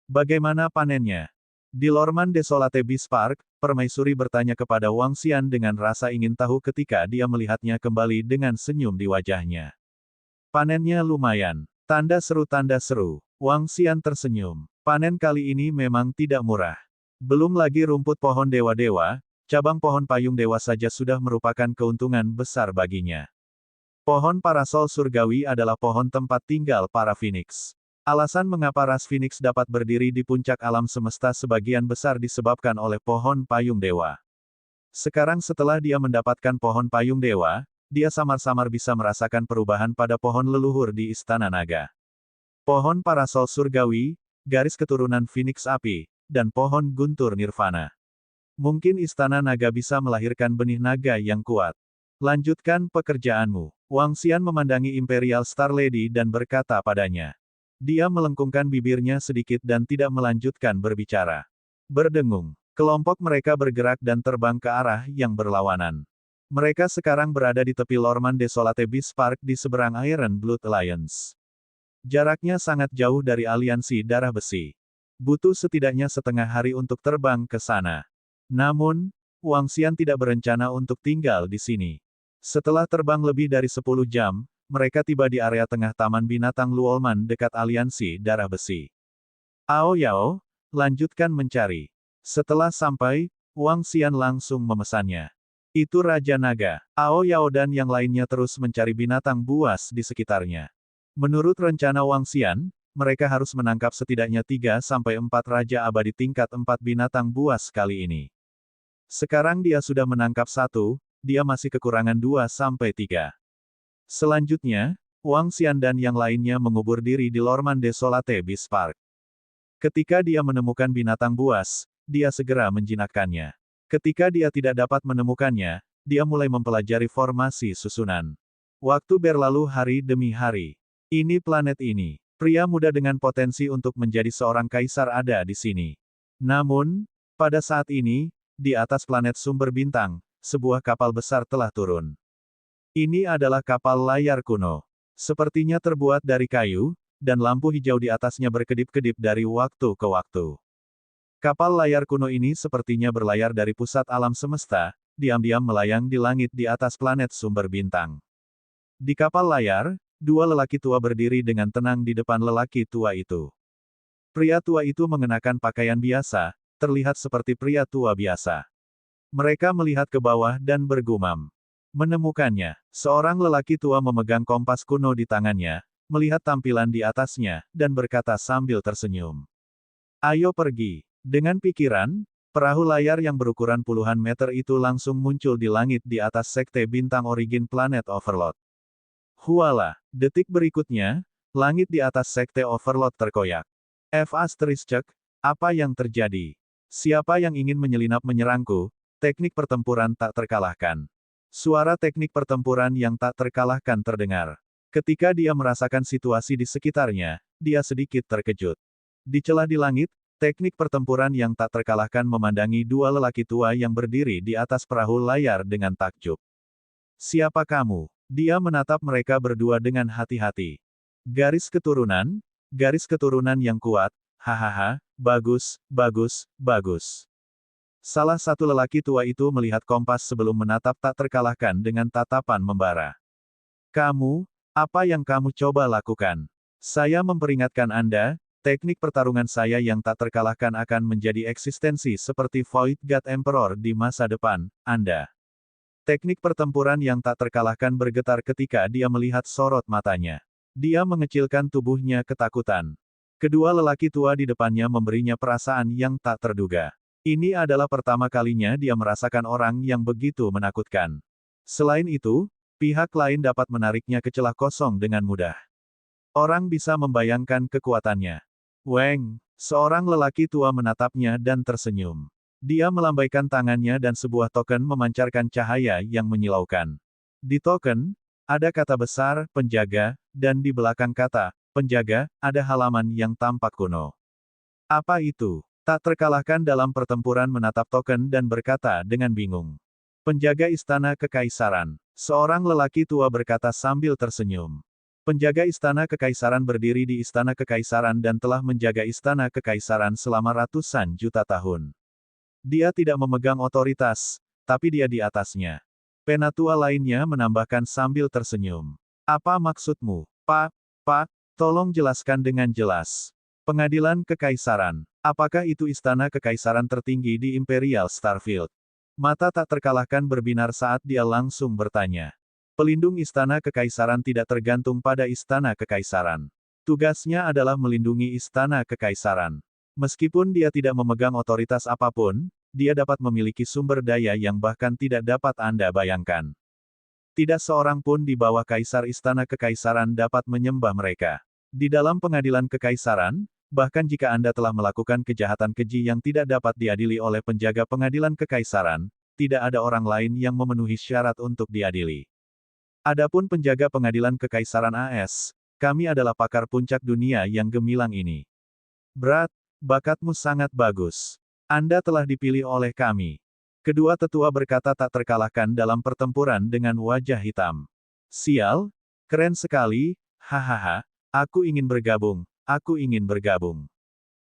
Bagaimana panennya? Di Lorman Desolate Beast Park, permaisuri bertanya kepada Wang Xian dengan rasa ingin tahu ketika dia melihatnya kembali dengan senyum di wajahnya. Panennya lumayan. Tanda seru. Wang Xian tersenyum. Panen kali ini memang tidak murah. Belum lagi rumput pohon dewa-dewa, cabang pohon payung dewa saja sudah merupakan keuntungan besar baginya. Pohon parasol surgawi adalah pohon tempat tinggal para Phoenix. Alasan mengapa ras Phoenix dapat berdiri di puncak alam semesta sebagian besar disebabkan oleh pohon payung dewa. Sekarang setelah dia mendapatkan pohon payung dewa, dia samar-samar bisa merasakan perubahan pada pohon leluhur di Istana Naga. Pohon parasol surgawi, garis keturunan Phoenix api, dan pohon guntur nirvana. Mungkin Istana Naga bisa melahirkan benih naga yang kuat. Lanjutkan pekerjaanmu. Wang Xian memandangi Imperial Star Lady dan berkata padanya. Dia melengkungkan bibirnya sedikit dan tidak melanjutkan berbicara. Berdengung. Kelompok mereka bergerak dan terbang ke arah yang berlawanan. Mereka sekarang berada di tepi Lorman Desolate Beast Park di seberang Iron Blood Alliance. Jaraknya sangat jauh dari aliansi darah besi. Butuh setidaknya setengah hari untuk terbang ke sana. Namun, Wang Xian tidak berencana untuk tinggal di sini. Setelah terbang lebih dari 10 jam, mereka tiba di area tengah Taman Binatang Luolman dekat aliansi darah besi. Ao Yao, lanjutkan mencari. Setelah sampai, Wang Xian langsung memesannya. Itu Raja Naga. Ao Yao dan yang lainnya terus mencari binatang buas di sekitarnya. Menurut rencana Wang Xian, mereka harus menangkap setidaknya 3-4 raja abadi tingkat 4 binatang buas kali ini. Sekarang dia sudah menangkap 1, dia masih kekurangan 2-3. Selanjutnya, Wang Xian dan yang lainnya mengubur diri di Lorman Desolate Beast Park. Ketika dia menemukan binatang buas, dia segera menjinakkannya. Ketika dia tidak dapat menemukannya, dia mulai mempelajari formasi susunan. Waktu berlalu hari demi hari. Ini planet ini. Pria muda dengan potensi untuk menjadi seorang kaisar ada di sini. Namun, pada saat ini, di atas planet sumber bintang, sebuah kapal besar telah turun. Ini adalah kapal layar kuno. Sepertinya terbuat dari kayu, dan lampu hijau di atasnya berkedip-kedip dari waktu ke waktu. Kapal layar kuno ini sepertinya berlayar dari pusat alam semesta, diam-diam melayang di langit di atas planet sumber bintang. Di kapal layar, 2 lelaki tua berdiri dengan tenang di depan lelaki tua itu. Pria tua itu mengenakan pakaian biasa, terlihat seperti pria tua biasa. Mereka melihat ke bawah dan bergumam. Menemukannya, seorang lelaki tua memegang kompas kuno di tangannya, melihat tampilan di atasnya, dan berkata sambil tersenyum. Ayo pergi. Dengan pikiran, perahu layar yang berukuran puluhan meter itu langsung muncul di langit di atas sekte bintang origin planet Overlord. Huala, detik berikutnya, langit di atas sekte Overlord terkoyak. F***, apa yang terjadi? Siapa yang ingin menyelinap menyerangku? Teknik pertempuran tak terkalahkan. Suara teknik pertempuran yang tak terkalahkan terdengar. Ketika dia merasakan situasi di sekitarnya, dia sedikit terkejut. Di celah di langit, teknik pertempuran yang tak terkalahkan memandangi dua lelaki tua yang berdiri di atas perahu layar dengan takjub. Siapa kamu? Dia menatap mereka berdua dengan hati-hati. Garis keturunan yang kuat, hahaha, bagus, bagus, bagus. Salah satu lelaki tua itu melihat kompas sebelum menatap tak terkalahkan dengan tatapan membara. Kamu, apa yang kamu coba lakukan? Saya memperingatkan Anda, teknik pertarungan saya yang tak terkalahkan akan menjadi eksistensi seperti Void God Emperor di masa depan, Anda. Teknik pertempuran yang tak terkalahkan bergetar ketika dia melihat sorot matanya. Dia mengecilkan tubuhnya ketakutan. Kedua lelaki tua di depannya memberinya perasaan yang tak terduga. Ini adalah pertama kalinya dia merasakan orang yang begitu menakutkan. Selain itu, pihak lain dapat menariknya ke celah kosong dengan mudah. Orang bisa membayangkan kekuatannya. Weng, seorang lelaki tua menatapnya dan tersenyum. Dia melambaikan tangannya dan sebuah token memancarkan cahaya yang menyilaukan. Di token, ada kata besar, penjaga, dan di belakang kata, penjaga, ada halaman yang tampak kuno. Apa itu? Tak terkalahkan dalam pertempuran menatap token dan berkata dengan bingung. Penjaga Istana Kekaisaran. Seorang lelaki tua berkata sambil tersenyum. Penjaga Istana Kekaisaran berdiri di Istana Kekaisaran dan telah menjaga Istana Kekaisaran selama ratusan juta tahun. Dia tidak memegang otoritas, tapi dia di atasnya. Penatua lainnya menambahkan sambil tersenyum. Apa maksudmu, Pak? Tolong jelaskan dengan jelas. Pengadilan Kekaisaran. Apakah itu istana kekaisaran tertinggi di Imperial Starfield? Mata tak terkalahkan berbinar saat dia langsung bertanya. Pelindung istana kekaisaran tidak tergantung pada istana kekaisaran. Tugasnya adalah melindungi istana kekaisaran. Meskipun dia tidak memegang otoritas apapun, dia dapat memiliki sumber daya yang bahkan tidak dapat Anda bayangkan. Tidak seorang pun di bawah kaisar istana kekaisaran dapat menyembah mereka. Di dalam pengadilan kekaisaran, bahkan jika Anda telah melakukan kejahatan keji yang tidak dapat diadili oleh penjaga pengadilan kekaisaran, tidak ada orang lain yang memenuhi syarat untuk diadili. Adapun penjaga pengadilan kekaisaran AS, kami adalah pakar puncak dunia yang gemilang ini. Berat, bakatmu sangat bagus. Anda telah dipilih oleh kami. Kedua tetua berkata tak terkalahkan dalam pertempuran dengan wajah hitam. Sial, keren sekali, hahaha, aku ingin bergabung. Aku ingin bergabung.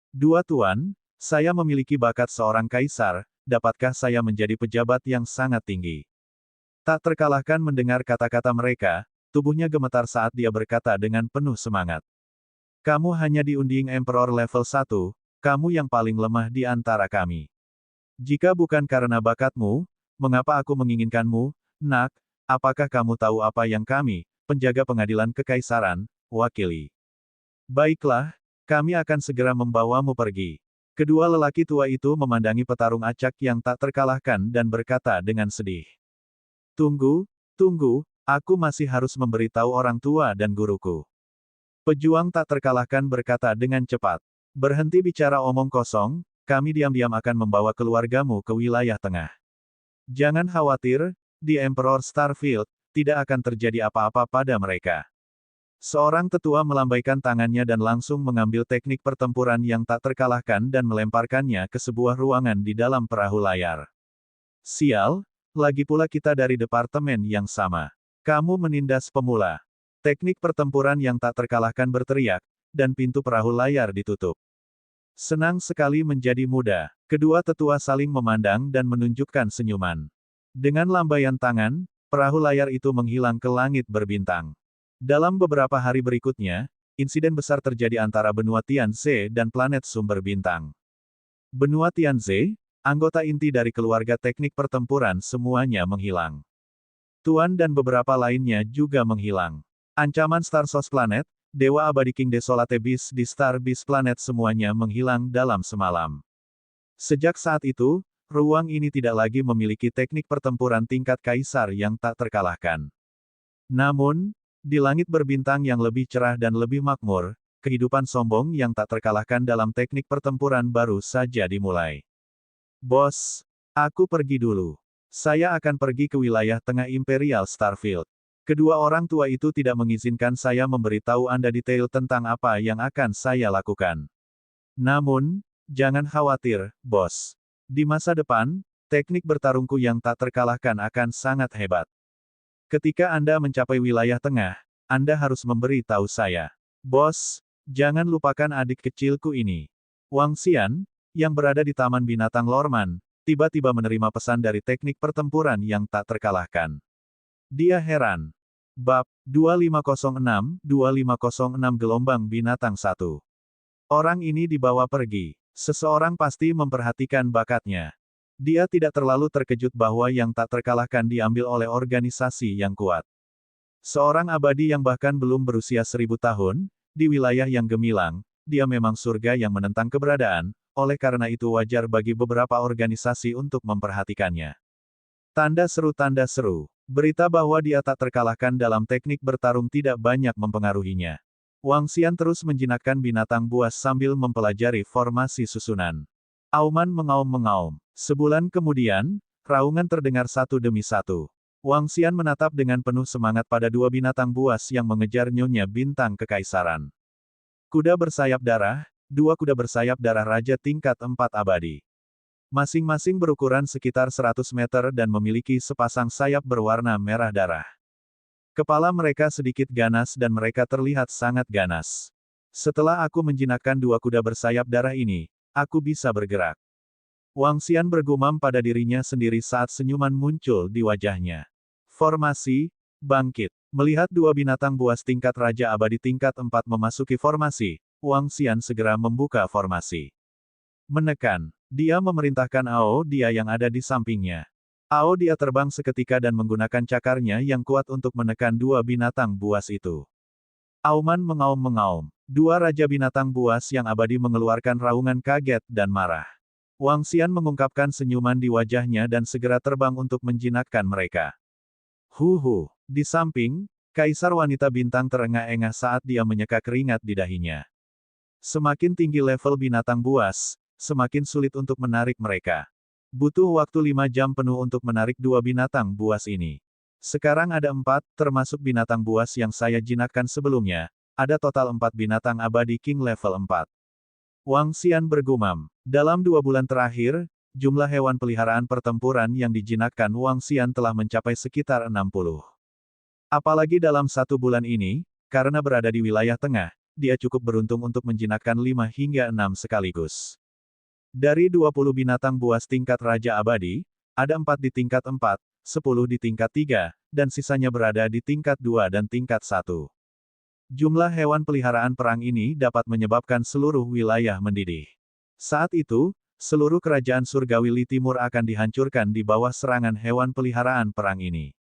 Dua tuan, saya memiliki bakat seorang kaisar, dapatkah saya menjadi pejabat yang sangat tinggi? Tak terkalahkan mendengar kata-kata mereka, tubuhnya gemetar saat dia berkata dengan penuh semangat. Kamu hanya diunding Emperor level 1, kamu yang paling lemah di antara kami. Jika bukan karena bakatmu, mengapa aku menginginkanmu, nak? Apakah kamu tahu apa yang kami, penjaga pengadilan kekaisaran, wakili? Baiklah, kami akan segera membawamu pergi. Kedua lelaki tua itu memandangi petarung acak yang tak terkalahkan dan berkata dengan sedih. Tunggu, aku masih harus memberitahu orang tua dan guruku. Pejuang tak terkalahkan berkata dengan cepat. Berhenti bicara omong kosong, kami diam-diam akan membawa keluargamu ke wilayah tengah. Jangan khawatir, di Emperor Starfield, tidak akan terjadi apa-apa pada mereka. Seorang tetua melambaikan tangannya dan langsung mengambil teknik pertempuran yang tak terkalahkan dan melemparkannya ke sebuah ruangan di dalam perahu layar. Sial, lagi pula kita dari departemen yang sama. Kamu menindas pemula. Teknik pertempuran yang tak terkalahkan berteriak, dan pintu perahu layar ditutup. Senang sekali menjadi muda. Kedua tetua saling memandang dan menunjukkan senyuman. Dengan lambaian tangan, perahu layar itu menghilang ke langit berbintang. Dalam beberapa hari berikutnya, insiden besar terjadi antara benua Tianze dan planet sumber bintang. Benua Tianze, anggota inti dari keluarga teknik pertempuran semuanya menghilang. Tuan dan beberapa lainnya juga menghilang. Ancaman Star Source Planet, Dewa Abadi King Desolate Beast di Star Beast Planet semuanya menghilang dalam semalam. Sejak saat itu, ruang ini tidak lagi memiliki teknik pertempuran tingkat kaisar yang tak terkalahkan. Namun, di langit berbintang yang lebih cerah dan lebih makmur, kehidupan sombong yang tak terkalahkan dalam teknik pertempuran baru saja dimulai. Bos, aku pergi dulu. Saya akan pergi ke wilayah tengah Imperial Starfield. Kedua orang tua itu tidak mengizinkan saya memberitahu Anda detail tentang apa yang akan saya lakukan. Namun, jangan khawatir, bos. Di masa depan, teknik bertarungku yang tak terkalahkan akan sangat hebat. Ketika Anda mencapai wilayah tengah, Anda harus memberi tahu saya. Bos, jangan lupakan adik kecilku ini. Wang Xian, yang berada di Taman Binatang Lorman, tiba-tiba menerima pesan dari teknik pertempuran yang tak terkalahkan. Dia heran. Bab 2506 Gelombang Binatang 1. Orang ini dibawa pergi. Seseorang pasti memperhatikan bakatnya. Dia tidak terlalu terkejut bahwa yang tak terkalahkan diambil oleh organisasi yang kuat. Seorang abadi yang bahkan belum berusia 1000 tahun, di wilayah yang gemilang, dia memang surga yang menentang keberadaan, oleh karena itu wajar bagi beberapa organisasi untuk memperhatikannya. Tanda seru. Berita bahwa dia tak terkalahkan dalam teknik bertarung tidak banyak mempengaruhinya. Wang Xian terus menjinakkan binatang buas sambil mempelajari formasi susunan. Auman mengaum-mengaum. Sebulan kemudian, raungan terdengar satu demi satu. Wang Xian menatap dengan penuh semangat pada dua binatang buas yang mengejar Nyonya Bintang Kekaisaran. Kuda bersayap darah, dua kuda bersayap darah Raja tingkat 4 abadi. Masing-masing berukuran sekitar 100 meter dan memiliki sepasang sayap berwarna merah darah. Kepala mereka sedikit ganas dan mereka terlihat sangat ganas. Setelah aku menjinakkan dua kuda bersayap darah ini, aku bisa bergerak. Wang Xian bergumam pada dirinya sendiri saat senyuman muncul di wajahnya. Formasi, bangkit. Melihat dua binatang buas tingkat Raja Abadi tingkat 4 memasuki formasi, Wang Xian segera membuka formasi. Menekan. Dia memerintahkan Ao Dia yang ada di sampingnya. Ao Dia terbang seketika dan menggunakan cakarnya yang kuat untuk menekan dua binatang buas itu. Auman mengaum-mengaum. Dua raja binatang buas yang abadi mengeluarkan raungan kaget dan marah. Wang Xian mengungkapkan senyuman di wajahnya dan segera terbang untuk menjinakkan mereka. Huhu. Di samping, Kaisar Wanita Bintang terengah-engah saat dia menyeka keringat di dahinya. Semakin tinggi level binatang buas, semakin sulit untuk menarik mereka. Butuh waktu 5 jam penuh untuk menarik dua binatang buas ini. Sekarang ada 4, termasuk binatang buas yang saya jinakkan sebelumnya, ada total 4 binatang abadi King level 4. Wang Xian bergumam. Dalam 2 bulan terakhir, jumlah hewan peliharaan pertempuran yang dijinakkan Wang Xian telah mencapai sekitar 60. Apalagi dalam 1 bulan ini, karena berada di wilayah tengah, dia cukup beruntung untuk menjinakkan 5 hingga 6 sekaligus. Dari 20 binatang buas tingkat Raja Abadi, ada 4 di tingkat 4, 10 di tingkat 3, dan sisanya berada di tingkat 2 dan tingkat 1. Jumlah hewan peliharaan perang ini dapat menyebabkan seluruh wilayah mendidih. Saat itu, seluruh kerajaan surgawi Li Timur akan dihancurkan di bawah serangan hewan peliharaan perang ini.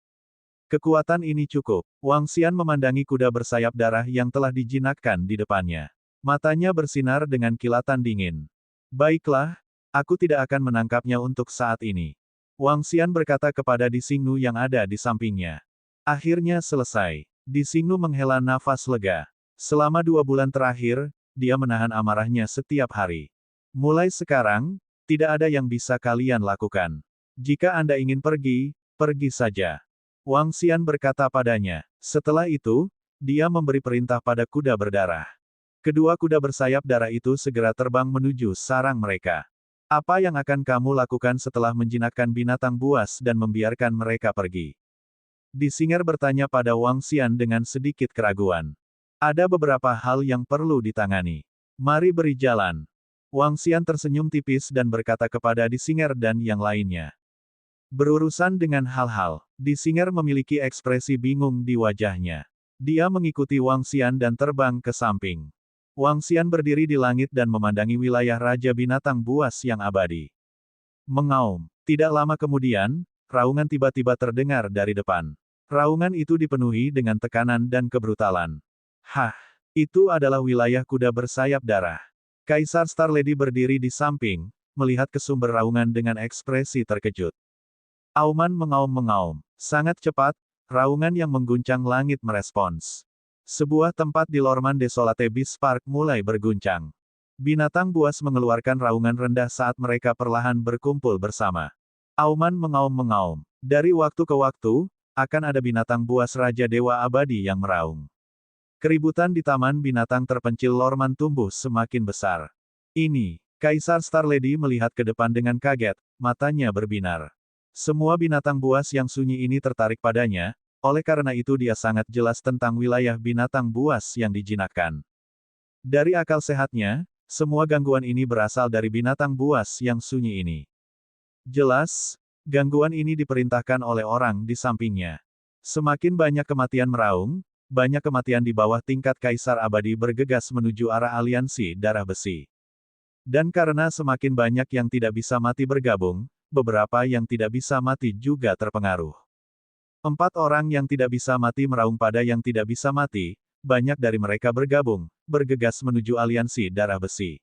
Kekuatan ini cukup. Wang Xian memandangi kuda bersayap darah yang telah dijinakkan di depannya. Matanya bersinar dengan kilatan dingin. Baiklah, aku tidak akan menangkapnya untuk saat ini. Wang Xian berkata kepada Di Xingnu yang ada di sampingnya. Akhirnya selesai. Di Xingnu menghela nafas lega. Selama 2 bulan terakhir, dia menahan amarahnya setiap hari. Mulai sekarang, tidak ada yang bisa kalian lakukan. Jika Anda ingin pergi, pergi saja. Wang Xian berkata padanya. Setelah itu, dia memberi perintah pada kuda berdarah. Kedua kuda bersayap darah itu segera terbang menuju sarang mereka. Apa yang akan kamu lakukan setelah menjinakkan binatang buas dan membiarkan mereka pergi? Di Singer bertanya pada Wang Xian dengan sedikit keraguan. Ada beberapa hal yang perlu ditangani. Mari beri jalan. Wang Xian tersenyum tipis dan berkata kepada Di Singer dan yang lainnya. Berurusan dengan hal-hal, Di Singer memiliki ekspresi bingung di wajahnya. Dia mengikuti Wang Xian dan terbang ke samping. Wang Xian berdiri di langit dan memandangi wilayah Raja Binatang Buas yang abadi. Mengaum. Tidak lama kemudian, raungan tiba-tiba terdengar dari depan. Raungan itu dipenuhi dengan tekanan dan kebrutalan. Hah! Itu adalah wilayah kuda bersayap darah. Kaisar Star Lady berdiri di samping, melihat ke sumber raungan dengan ekspresi terkejut. Auman mengaum-mengaum. Sangat cepat, raungan yang mengguncang langit merespons. Sebuah tempat di Lorman Desolate Beast Park mulai berguncang. Binatang buas mengeluarkan raungan rendah saat mereka perlahan berkumpul bersama. Auman mengaum-mengaum. Dari waktu ke waktu, akan ada binatang buas Raja Dewa Abadi yang meraung. Keributan di Taman Binatang Terpencil Lorman tumbuh semakin besar. Ini, Kaisar Star Lady melihat ke depan dengan kaget, matanya berbinar. Semua binatang buas yang sunyi ini tertarik padanya, oleh karena itu dia sangat jelas tentang wilayah binatang buas yang dijinakkan. Dari akal sehatnya, semua gangguan ini berasal dari binatang buas yang sunyi ini. Jelas, gangguan ini diperintahkan oleh orang di sampingnya. Semakin banyak kematian meraung, banyak kematian di bawah tingkat Kaisar Abadi bergegas menuju arah aliansi darah besi. Dan karena semakin banyak yang tidak bisa mati bergabung, beberapa yang tidak bisa mati juga terpengaruh. 4 orang yang tidak bisa mati meraung pada yang tidak bisa mati, banyak dari mereka bergabung, bergegas menuju aliansi darah besi.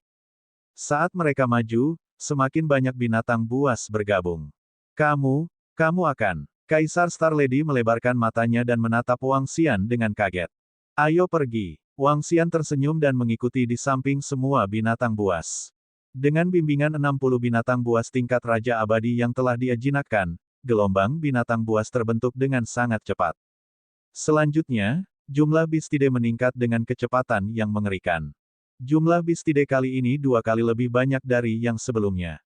Saat mereka maju, semakin banyak binatang buas bergabung. Kamu akan. Kaisar Star Lady melebarkan matanya dan menatap Wang Xian dengan kaget. Ayo pergi. Wang Xian tersenyum dan mengikuti di samping semua binatang buas. Dengan bimbingan 60 binatang buas tingkat Raja Abadi yang telah dia jinakkan, gelombang binatang buas terbentuk dengan sangat cepat. Selanjutnya, jumlah Bistide meningkat dengan kecepatan yang mengerikan. Jumlah Bistide kali ini 2 kali lebih banyak dari yang sebelumnya.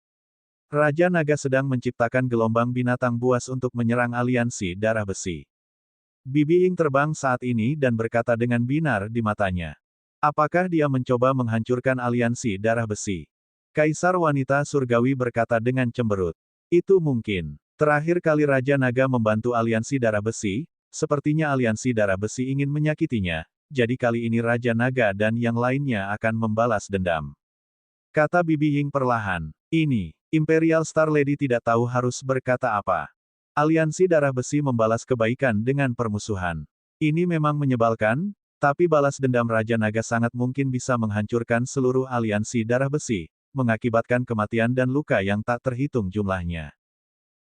Raja Naga sedang menciptakan gelombang binatang buas untuk menyerang aliansi darah besi. Bibi Ying terbang saat ini dan berkata dengan binar di matanya. Apakah dia mencoba menghancurkan aliansi darah besi? Kaisar wanita surgawi berkata dengan cemberut. Itu mungkin. Terakhir kali Raja Naga membantu aliansi darah besi, sepertinya aliansi darah besi ingin menyakitinya, jadi kali ini Raja Naga dan yang lainnya akan membalas dendam. Kata Bibi Ying perlahan. Ini, Imperial Star Lady tidak tahu harus berkata apa. Aliansi darah besi membalas kebaikan dengan permusuhan. Ini memang menyebalkan, tapi balas dendam Raja Naga sangat mungkin bisa menghancurkan seluruh aliansi darah besi, mengakibatkan kematian dan luka yang tak terhitung jumlahnya.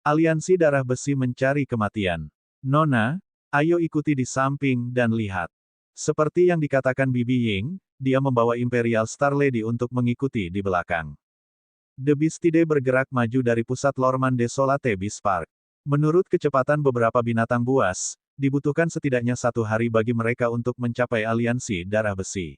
Aliansi darah besi mencari kematian. Nona, ayo ikuti di samping dan lihat. Seperti yang dikatakan Bibi Ying, dia membawa Imperial Star Lady untuk mengikuti di belakang. The Bistide bergerak maju dari pusat Lorman Desolate Beast Park. Menurut kecepatan beberapa binatang buas, dibutuhkan setidaknya 1 hari bagi mereka untuk mencapai aliansi darah besi.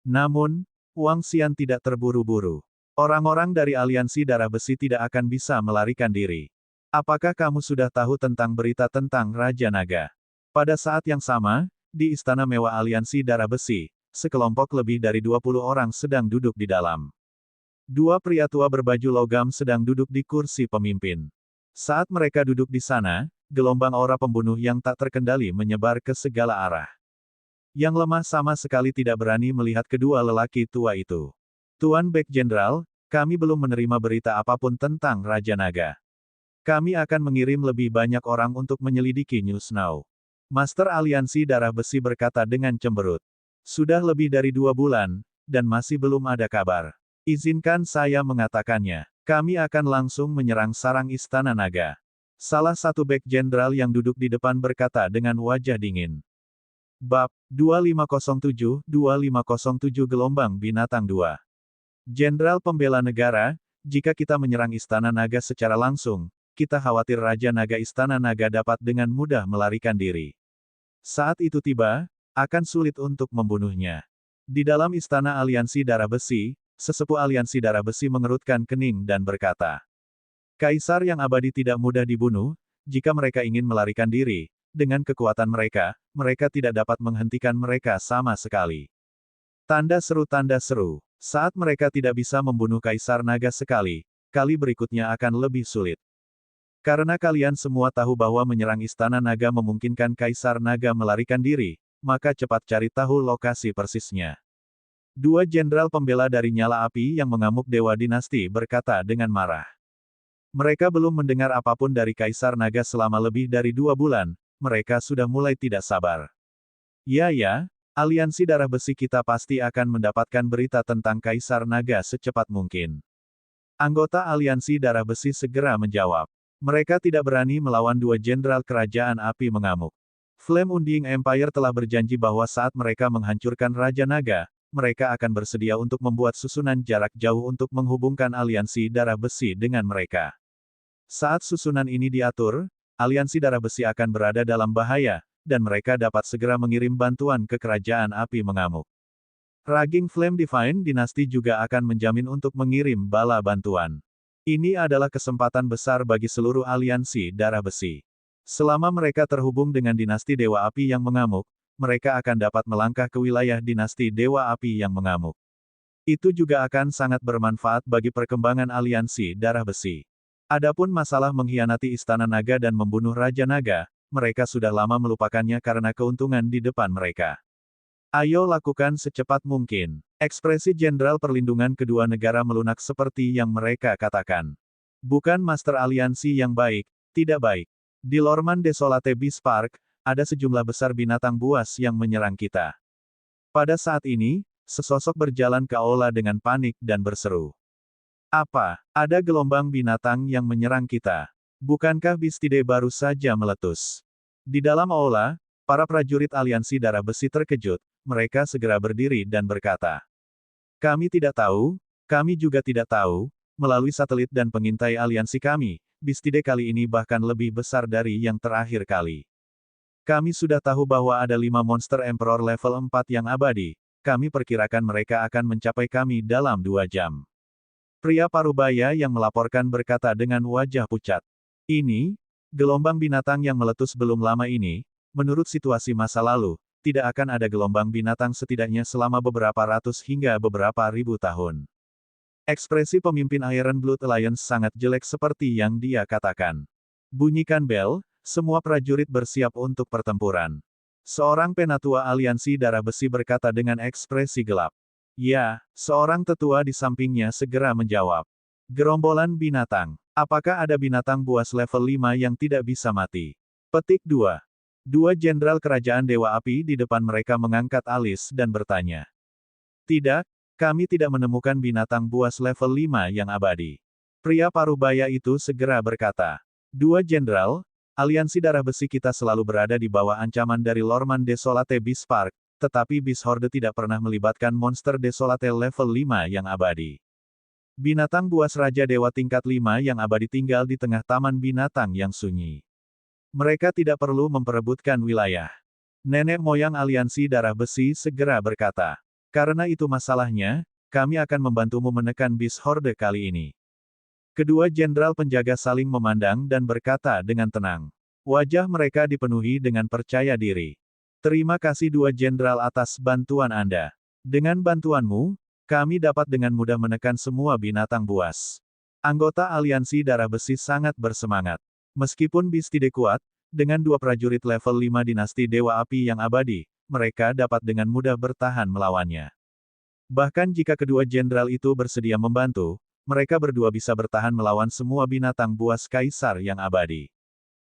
Namun, Wang Xian tidak terburu-buru. Orang-orang dari aliansi darah besi tidak akan bisa melarikan diri. Apakah kamu sudah tahu tentang berita tentang Raja Naga? Pada saat yang sama, di Istana Mewah Aliansi Darah Besi, sekelompok lebih dari 20 orang sedang duduk di dalam. 2 pria tua berbaju logam sedang duduk di kursi pemimpin. Saat mereka duduk di sana, gelombang aura pembunuh yang tak terkendali menyebar ke segala arah. Yang lemah sama sekali tidak berani melihat kedua lelaki tua itu. Tuan Baek Jenderal, kami belum menerima berita apapun tentang Raja Naga. Kami akan mengirim lebih banyak orang untuk menyelidiki News Now. Master Aliansi Darah Besi berkata dengan cemberut. Sudah lebih dari 2 bulan, dan masih belum ada kabar. Izinkan saya mengatakannya. Kami akan langsung menyerang sarang Istana Naga. Salah satu Baek Jenderal yang duduk di depan berkata dengan wajah dingin. Bab 2507 Gelombang Binatang 2. Jenderal Pembela Negara, jika kita menyerang Istana Naga secara langsung, kita khawatir Raja Naga Istana Naga dapat dengan mudah melarikan diri. Saat itu tiba, akan sulit untuk membunuhnya. Di dalam Istana Aliansi Darah Besi, sesepuh Aliansi Darah Besi mengerutkan kening dan berkata, Kaisar yang abadi tidak mudah dibunuh, jika mereka ingin melarikan diri, dengan kekuatan mereka, mereka tidak dapat menghentikan mereka sama sekali. Tanda seru. Saat mereka tidak bisa membunuh Kaisar Naga sekali, kali berikutnya akan lebih sulit. Karena kalian semua tahu bahwa menyerang Istana Naga memungkinkan Kaisar Naga melarikan diri, maka cepat cari tahu lokasi persisnya. 2 jenderal pembela dari nyala api yang mengamuk Dewa Dinasti berkata dengan marah. Mereka belum mendengar apapun dari Kaisar Naga selama lebih dari 2 bulan, mereka sudah mulai tidak sabar. Ya, Aliansi Darah Besi kita pasti akan mendapatkan berita tentang Kaisar Naga secepat mungkin. Anggota Aliansi Darah Besi segera menjawab. Mereka tidak berani melawan 2 jenderal kerajaan api mengamuk. Flame Undying Empire telah berjanji bahwa saat mereka menghancurkan Raja Naga, mereka akan bersedia untuk membuat susunan jarak jauh untuk menghubungkan aliansi darah besi dengan mereka. Saat susunan ini diatur, aliansi darah besi akan berada dalam bahaya, dan mereka dapat segera mengirim bantuan ke kerajaan api mengamuk. Raging Flame Divine Dynasty juga akan menjamin untuk mengirim bala bantuan. Ini adalah kesempatan besar bagi seluruh aliansi darah besi. Selama mereka terhubung dengan dinasti Dewa Api yang mengamuk, mereka akan dapat melangkah ke wilayah dinasti Dewa Api yang mengamuk. Itu juga akan sangat bermanfaat bagi perkembangan aliansi darah besi. Adapun masalah mengkhianati Istana Naga dan membunuh Raja Naga, mereka sudah lama melupakannya karena keuntungan di depan mereka. Ayo lakukan secepat mungkin. Ekspresi Jenderal Perlindungan kedua negara melunak seperti yang mereka katakan. Bukan Master Aliansi yang baik, tidak baik. Di Lorman Desolate Beast Park, ada sejumlah besar binatang buas yang menyerang kita. Pada saat ini, sesosok berjalan ke aula dengan panik dan berseru. Apa? Ada gelombang binatang yang menyerang kita. Bukankah Bistide baru saja meletus? Di dalam aula, para prajurit aliansi darah besi terkejut, mereka segera berdiri dan berkata. Kami tidak tahu, kami juga tidak tahu, melalui satelit dan pengintai aliansi kami, Bistide kali ini bahkan lebih besar dari yang terakhir kali. Kami sudah tahu bahwa ada 5 monster Emperor level 4 yang abadi, kami perkirakan mereka akan mencapai kami dalam 2 jam. Pria parubaya yang melaporkan berkata dengan wajah pucat. Ini, gelombang binatang yang meletus belum lama ini, menurut situasi masa lalu, tidak akan ada gelombang binatang setidaknya selama beberapa ratus hingga beberapa ribu tahun. Ekspresi pemimpin Iron Blood Alliance sangat jelek seperti yang dia katakan. Bunyikan bel, semua prajurit bersiap untuk pertempuran. Seorang penatua aliansi darah besi berkata dengan ekspresi gelap. Ya, seorang tetua di sampingnya segera menjawab. Gerombolan binatang. Apakah ada binatang buas level 5 yang tidak bisa mati? Petik 2. Dua jenderal kerajaan Dewa Api di depan mereka mengangkat alis dan bertanya. Tidak, kami tidak menemukan binatang buas level 5 yang abadi. Pria parubaya itu segera berkata. Dua jenderal, aliansi darah besi kita selalu berada di bawah ancaman dari Lorman Desolate Beast Park, tetapi Beast Horde tidak pernah melibatkan monster Desolate level 5 yang abadi. Binatang buas Raja Dewa tingkat 5 yang abadi tinggal di tengah taman binatang yang sunyi. Mereka tidak perlu memperebutkan wilayah. Nenek moyang aliansi darah besi segera berkata. Karena itu masalahnya, kami akan membantumu menekan Beast Horde kali ini. Kedua jenderal penjaga saling memandang dan berkata dengan tenang. Wajah mereka dipenuhi dengan percaya diri. Terima kasih dua jenderal atas bantuan Anda. Dengan bantuanmu, kami dapat dengan mudah menekan semua binatang buas. Anggota aliansi darah besi sangat bersemangat. Meskipun Bistide kuat, dengan dua prajurit level 5 dinasti Dewa Api yang abadi, mereka dapat dengan mudah bertahan melawannya. Bahkan jika kedua jenderal itu bersedia membantu, mereka berdua bisa bertahan melawan semua binatang buas kaisar yang abadi.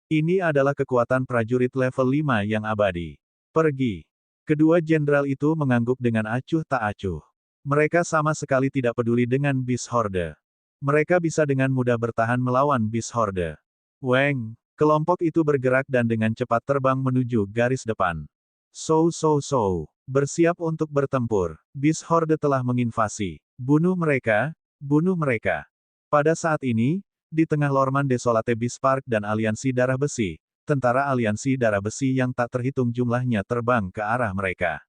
Ini adalah kekuatan prajurit level 5 yang abadi. Pergi. Kedua jenderal itu mengangguk dengan acuh tak acuh. Mereka sama sekali tidak peduli dengan Beast Horde. Mereka bisa dengan mudah bertahan melawan Beast Horde. Weng, kelompok itu bergerak dan dengan cepat terbang menuju garis depan. So, bersiap untuk bertempur. Beast Horde telah menginvasi. Bunuh mereka, bunuh mereka. Pada saat ini, di tengah Lorman Desolate Beast Park dan aliansi darah besi, tentara aliansi darah besi yang tak terhitung jumlahnya terbang ke arah mereka.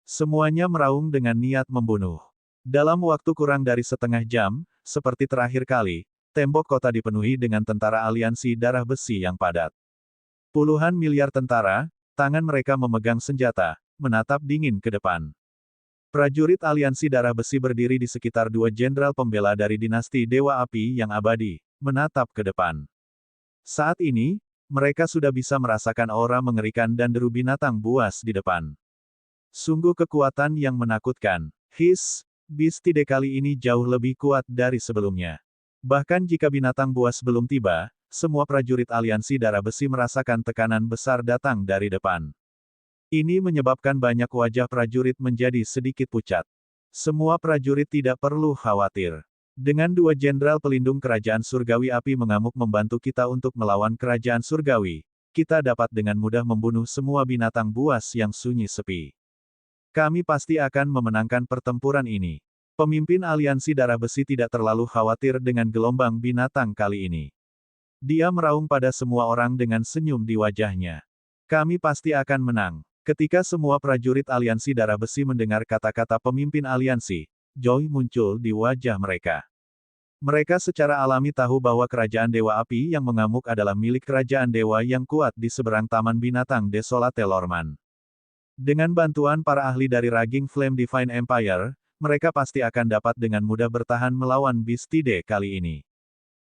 Semuanya meraung dengan niat membunuh. Dalam waktu kurang dari setengah jam, seperti terakhir kali, tembok kota dipenuhi dengan tentara aliansi darah besi yang padat. Puluhan miliar tentara, tangan mereka memegang senjata, menatap dingin ke depan. Prajurit aliansi darah besi berdiri di sekitar dua jenderal pembela dari dinasti Dewa Api yang abadi, menatap ke depan. Saat ini, mereka sudah bisa merasakan aura mengerikan dan deru binatang buas di depan. Sungguh kekuatan yang menakutkan. Bistide kali ini jauh lebih kuat dari sebelumnya. Bahkan jika binatang buas belum tiba, semua prajurit aliansi darah besi merasakan tekanan besar datang dari depan. Ini menyebabkan banyak wajah prajurit menjadi sedikit pucat. Semua prajurit tidak perlu khawatir. Dengan dua jenderal pelindung kerajaan surgawi api mengamuk membantu kita untuk melawan kerajaan surgawi, kita dapat dengan mudah membunuh semua binatang buas yang sunyi sepi. Kami pasti akan memenangkan pertempuran ini. Pemimpin aliansi darah besi tidak terlalu khawatir dengan gelombang binatang kali ini. Dia meraung pada semua orang dengan senyum di wajahnya. Kami pasti akan menang. Ketika semua prajurit aliansi darah besi mendengar kata-kata pemimpin aliansi, joy muncul di wajah mereka. Mereka secara alami tahu bahwa kerajaan Dewa Api yang mengamuk adalah milik kerajaan dewa yang kuat di seberang Taman Binatang Desolate Lorman. Dengan bantuan para ahli dari Raging Flame Divine Empire, mereka pasti akan dapat dengan mudah bertahan melawan Bistide kali ini.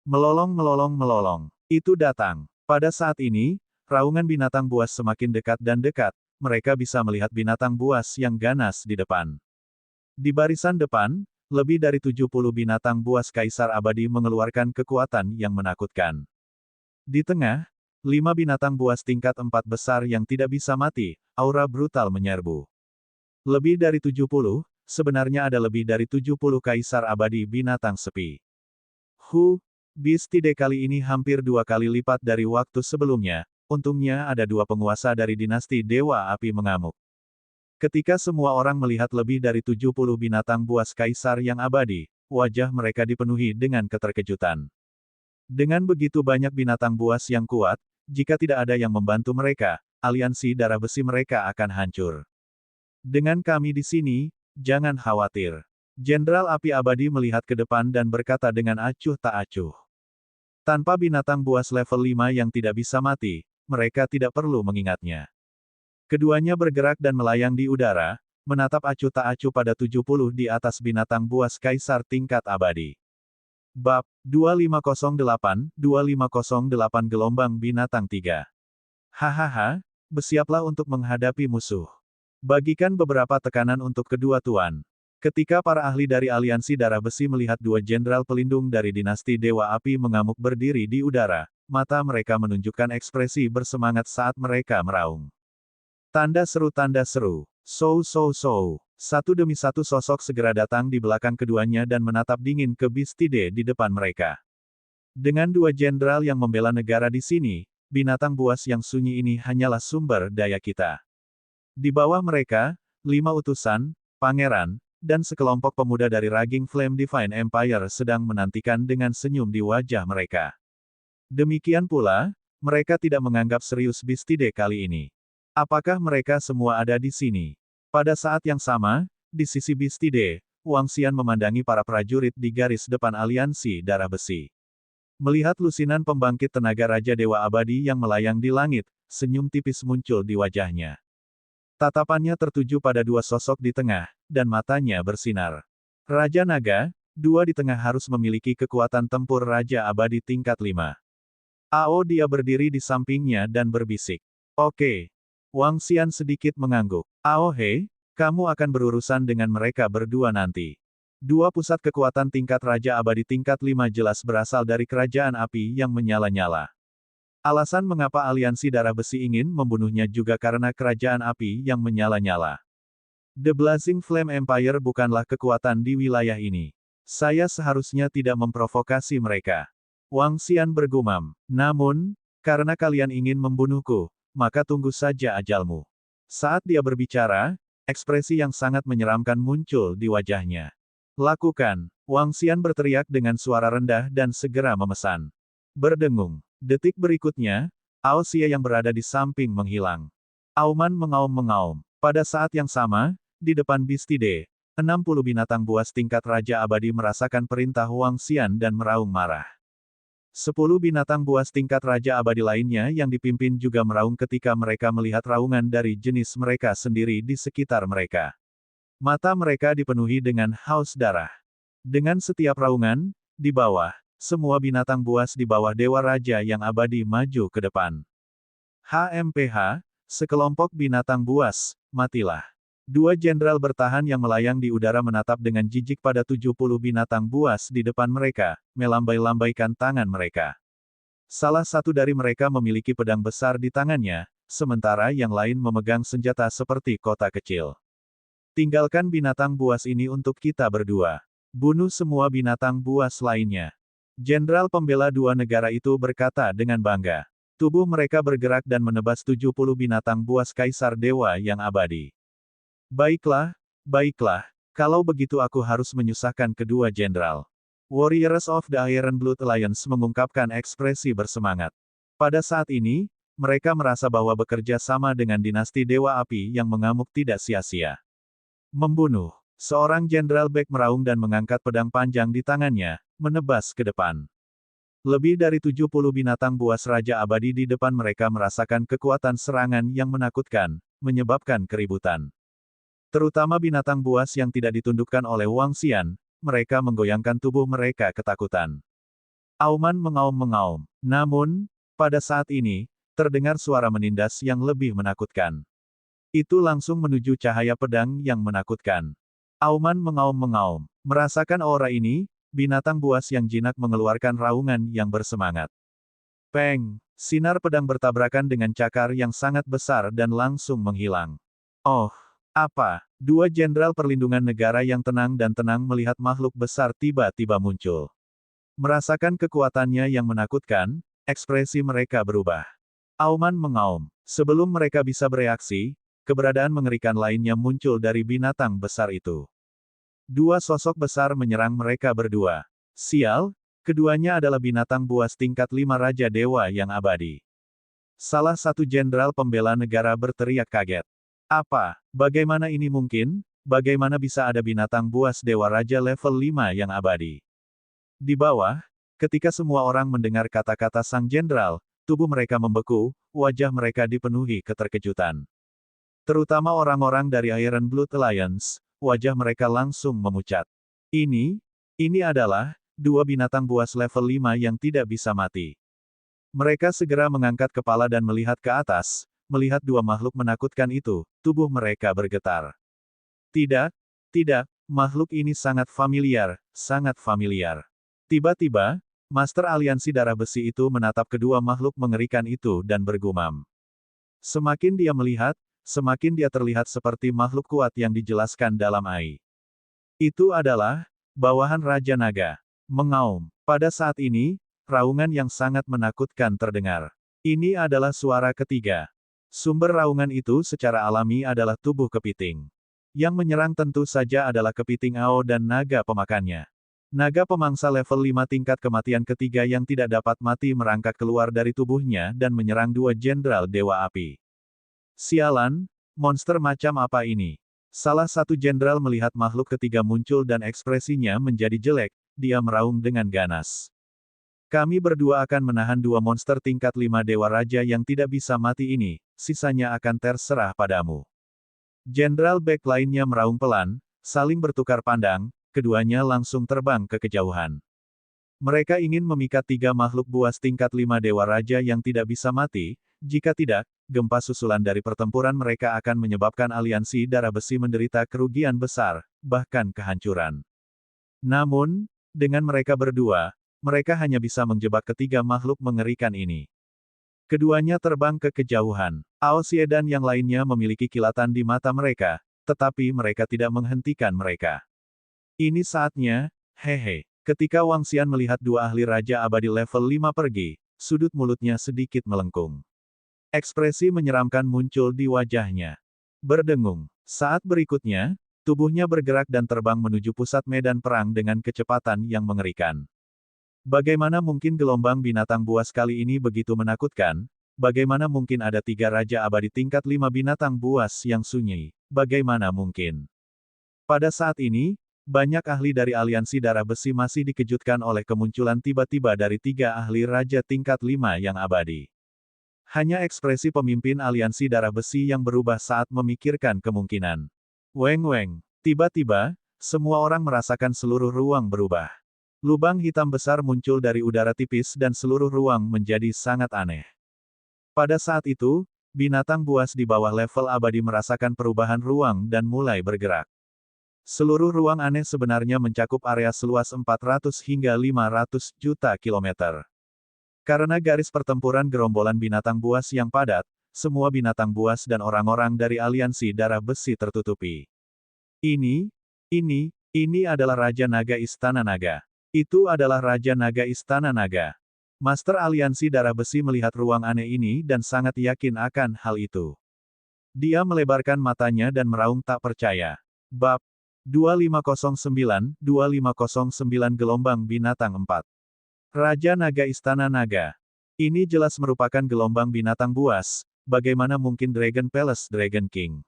Melolong. Itu datang. Pada saat ini, raungan binatang buas semakin dekat dan dekat, mereka bisa melihat binatang buas yang ganas di depan. Di barisan depan, lebih dari 70 binatang buas Kaisar Abadi mengeluarkan kekuatan yang menakutkan. Di tengah, 5 binatang buas tingkat 4 besar yang tidak bisa mati, aura brutal menyerbu. Lebih dari 70, sebenarnya ada lebih dari 70 Kaisar Abadi binatang sepi. Bistide kali ini hampir 2 kali lipat dari waktu sebelumnya, untungnya ada 2 penguasa dari dinasti Dewa Api mengamuk. Ketika semua orang melihat lebih dari 70 binatang buas kaisar yang abadi, wajah mereka dipenuhi dengan keterkejutan. Dengan begitu banyak binatang buas yang kuat, jika tidak ada yang membantu mereka, aliansi darah besi mereka akan hancur. Dengan kami di sini, jangan khawatir. Jenderal Api Abadi melihat ke depan dan berkata dengan acuh tak acuh. Tanpa binatang buas level 5 yang tidak bisa mati, mereka tidak perlu mengingatnya. Keduanya bergerak dan melayang di udara, menatap acuh tak acuh pada 70 di atas binatang buas kaisar tingkat abadi. Bab 2508 gelombang binatang 3. Hahaha, bersiaplah untuk menghadapi musuh. Bagikan beberapa tekanan untuk kedua tuan. Ketika para ahli dari aliansi darah besi melihat 2 jenderal pelindung dari dinasti Dewa Api mengamuk berdiri di udara, mata mereka menunjukkan ekspresi bersemangat saat mereka meraung. Tanda seru. Satu demi satu sosok segera datang di belakang keduanya dan menatap dingin ke Bistide di depan mereka. Dengan 2 jenderal yang membela negara di sini, binatang buas yang sunyi ini hanyalah sumber daya kita. Di bawah mereka, 5 utusan, pangeran, dan sekelompok pemuda dari Raging Flame Divine Empire sedang menantikan dengan senyum di wajah mereka. Demikian pula, mereka tidak menganggap serius Bistide kali ini. Apakah mereka semua ada di sini? Pada saat yang sama, di sisi Bistide, Wang Xian memandangi para prajurit di garis depan aliansi darah besi. Melihat lusinan pembangkit tenaga Raja Dewa Abadi yang melayang di langit, senyum tipis muncul di wajahnya. Tatapannya tertuju pada 2 sosok di tengah, dan matanya bersinar. Raja Naga, 2 di tengah harus memiliki kekuatan tempur Raja Abadi tingkat 5. Dia berdiri di sampingnya dan berbisik. Oke. Wang Xian sedikit mengangguk. Hei, kamu akan berurusan dengan mereka berdua nanti. 2 pusat kekuatan tingkat Raja Abadi tingkat 5 jelas berasal dari kerajaan api yang menyala-nyala. Alasan mengapa aliansi darah besi ingin membunuhnya juga karena kerajaan api yang menyala-nyala. The Blazing Flame Empire bukanlah kekuatan di wilayah ini. Saya seharusnya tidak memprovokasi mereka. Wang Xian bergumam. Namun, karena kalian ingin membunuhku, maka tunggu saja ajalmu. Saat dia berbicara, ekspresi yang sangat menyeramkan muncul di wajahnya. Lakukan. Wang Xian berteriak dengan suara rendah dan segera memesan. Berdengung. Detik berikutnya, Ao Xie yang berada di samping menghilang. Auman mengaum-mengaum. Pada saat yang sama, di depan Bistide, 60 binatang buas tingkat Raja Abadi merasakan perintah Wang Xian dan meraung marah. 10 binatang buas tingkat Raja Abadi lainnya yang dipimpin juga meraung ketika mereka melihat raungan dari jenis mereka sendiri di sekitar mereka. Mata mereka dipenuhi dengan haus darah. Dengan setiap raungan, di bawah, semua binatang buas di bawah Dewa Raja yang abadi maju ke depan. HMPH, sekelompok binatang buas, matilah. 2 jenderal bertahan yang melayang di udara menatap dengan jijik pada 70 binatang buas di depan mereka, melambai-lambaikan tangan mereka. Salah satu dari mereka memiliki pedang besar di tangannya, sementara yang lain memegang senjata seperti kota kecil. Tinggalkan binatang buas ini untuk kita berdua. Bunuh semua binatang buas lainnya. Jenderal pembela 2 negara itu berkata dengan bangga. Tubuh mereka bergerak dan menebas 70 binatang buas Kaisar Dewa yang abadi. Baiklah, baiklah, kalau begitu aku harus menyusahkan kedua jenderal. Warriors of the Iron Blood Alliance mengungkapkan ekspresi bersemangat. Pada saat ini, mereka merasa bahwa bekerja sama dengan dinasti Dewa Api yang mengamuk tidak sia-sia. Membunuh. Seorang Jenderal Beck meraung dan mengangkat pedang panjang di tangannya, menebas ke depan. Lebih dari 70 binatang buas Raja Abadi di depan mereka merasakan kekuatan serangan yang menakutkan, menyebabkan keributan. Terutama binatang buas yang tidak ditundukkan oleh Wang Xian, mereka menggoyangkan tubuh mereka ketakutan. Auman mengaum-mengaum. Namun, pada saat ini, terdengar suara menindas yang lebih menakutkan. Itu langsung menuju cahaya pedang yang menakutkan. Auman mengaum-mengaum. Merasakan aura ini, binatang buas yang jinak mengeluarkan raungan yang bersemangat. Peng! Sinar pedang bertabrakan dengan cakar yang sangat besar dan langsung menghilang. Oh! Apa? Dua jenderal perlindungan negara yang tenang dan tenang melihat makhluk besar tiba-tiba muncul. Merasakan kekuatannya yang menakutkan, ekspresi mereka berubah. Auman mengaum. Sebelum mereka bisa bereaksi, keberadaan mengerikan lainnya muncul dari binatang besar itu. Dua sosok besar menyerang mereka berdua. Sial, keduanya adalah binatang buas tingkat 5 Raja Dewa yang abadi. Salah satu jenderal pembela negara berteriak kaget. Apa? Bagaimana ini mungkin? Bagaimana bisa ada binatang buas Dewa Raja level 5 yang abadi? Di bawah, ketika semua orang mendengar kata-kata sang jenderal, tubuh mereka membeku, wajah mereka dipenuhi keterkejutan. Terutama orang-orang dari Iron Blood Alliance, wajah mereka langsung memucat. Ini adalah dua binatang buas level 5 yang tidak bisa mati. Mereka segera mengangkat kepala dan melihat ke atas, melihat dua makhluk menakutkan itu, tubuh mereka bergetar. Tidak, tidak, makhluk ini sangat familiar, sangat familiar. Tiba-tiba, Master Aliansi Darah Besi itu menatap kedua makhluk mengerikan itu dan bergumam. Semakin dia melihat, semakin dia terlihat seperti makhluk kuat yang dijelaskan dalam AI. Itu adalah bawahan Raja Naga. Mengaum. Pada saat ini, raungan yang sangat menakutkan terdengar. Ini adalah suara ketiga. Sumber raungan itu secara alami adalah tubuh kepiting. Yang menyerang tentu saja adalah kepiting Ao dan naga pemakannya. Naga pemangsa level 5 tingkat kematian ketiga yang tidak dapat mati merangkak keluar dari tubuhnya dan menyerang dua jenderal Dewa Api. Sialan, monster macam apa ini? Salah satu jenderal melihat makhluk ketiga muncul dan ekspresinya menjadi jelek, dia meraung dengan ganas. Kami berdua akan menahan dua monster tingkat 5 Dewa Raja yang tidak bisa mati ini, sisanya akan terserah padamu. Jenderal Beck lainnya meraung pelan, saling bertukar pandang, keduanya langsung terbang ke kejauhan. Mereka ingin memikat tiga makhluk buas tingkat 5 Dewa Raja yang tidak bisa mati, jika tidak, gempa susulan dari pertempuran mereka akan menyebabkan aliansi darah besi menderita kerugian besar, bahkan kehancuran. Namun, dengan mereka berdua, mereka hanya bisa menjebak ketiga makhluk mengerikan ini. Keduanya terbang ke kejauhan. Ao Xie dan yang lainnya memiliki kilatan di mata mereka, tetapi mereka tidak menghentikan mereka. Ini saatnya, hehe. Ketika Wang Xian melihat dua ahli Raja Abadi level 5 pergi, sudut mulutnya sedikit melengkung. Ekspresi menyeramkan muncul di wajahnya. Berdengung. Saat berikutnya, tubuhnya bergerak dan terbang menuju pusat medan perang dengan kecepatan yang mengerikan. Bagaimana mungkin gelombang binatang buas kali ini begitu menakutkan? Bagaimana mungkin ada tiga Raja Abadi tingkat 5 binatang buas yang sunyi? Bagaimana mungkin? Pada saat ini, banyak ahli dari aliansi darah besi masih dikejutkan oleh kemunculan tiba-tiba dari tiga ahli Raja tingkat 5 yang abadi. Hanya ekspresi pemimpin aliansi darah besi yang berubah saat memikirkan kemungkinan. Weng-weng. Tiba-tiba, semua orang merasakan seluruh ruang berubah. Lubang hitam besar muncul dari udara tipis dan seluruh ruang menjadi sangat aneh. Pada saat itu, binatang buas di bawah level abadi merasakan perubahan ruang dan mulai bergerak. Seluruh ruang aneh sebenarnya mencakup area seluas 400 hingga 500 juta kilometer. Karena garis pertempuran gerombolan binatang buas yang padat, semua binatang buas dan orang-orang dari aliansi darah besi tertutupi. Ini adalah Raja Naga Istana Naga. Itu adalah Raja Naga Istana Naga. Master Aliansi Darah Besi melihat ruang aneh ini dan sangat yakin akan hal itu. Dia melebarkan matanya dan meraung tak percaya. Bab 2509 Gelombang Binatang 4. Raja Naga Istana Naga. Ini jelas merupakan gelombang binatang buas, bagaimana mungkin Dragon Palace Dragon King.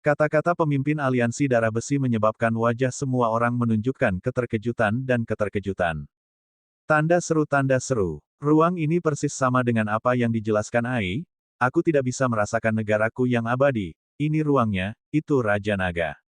Kata-kata pemimpin aliansi darah besi menyebabkan wajah semua orang menunjukkan keterkejutan dan keterkejutan. Tanda seru, ruang ini persis sama dengan apa yang dijelaskan Ai, aku tidak bisa merasakan negaraku yang abadi, ini ruangnya, itu Raja Naga.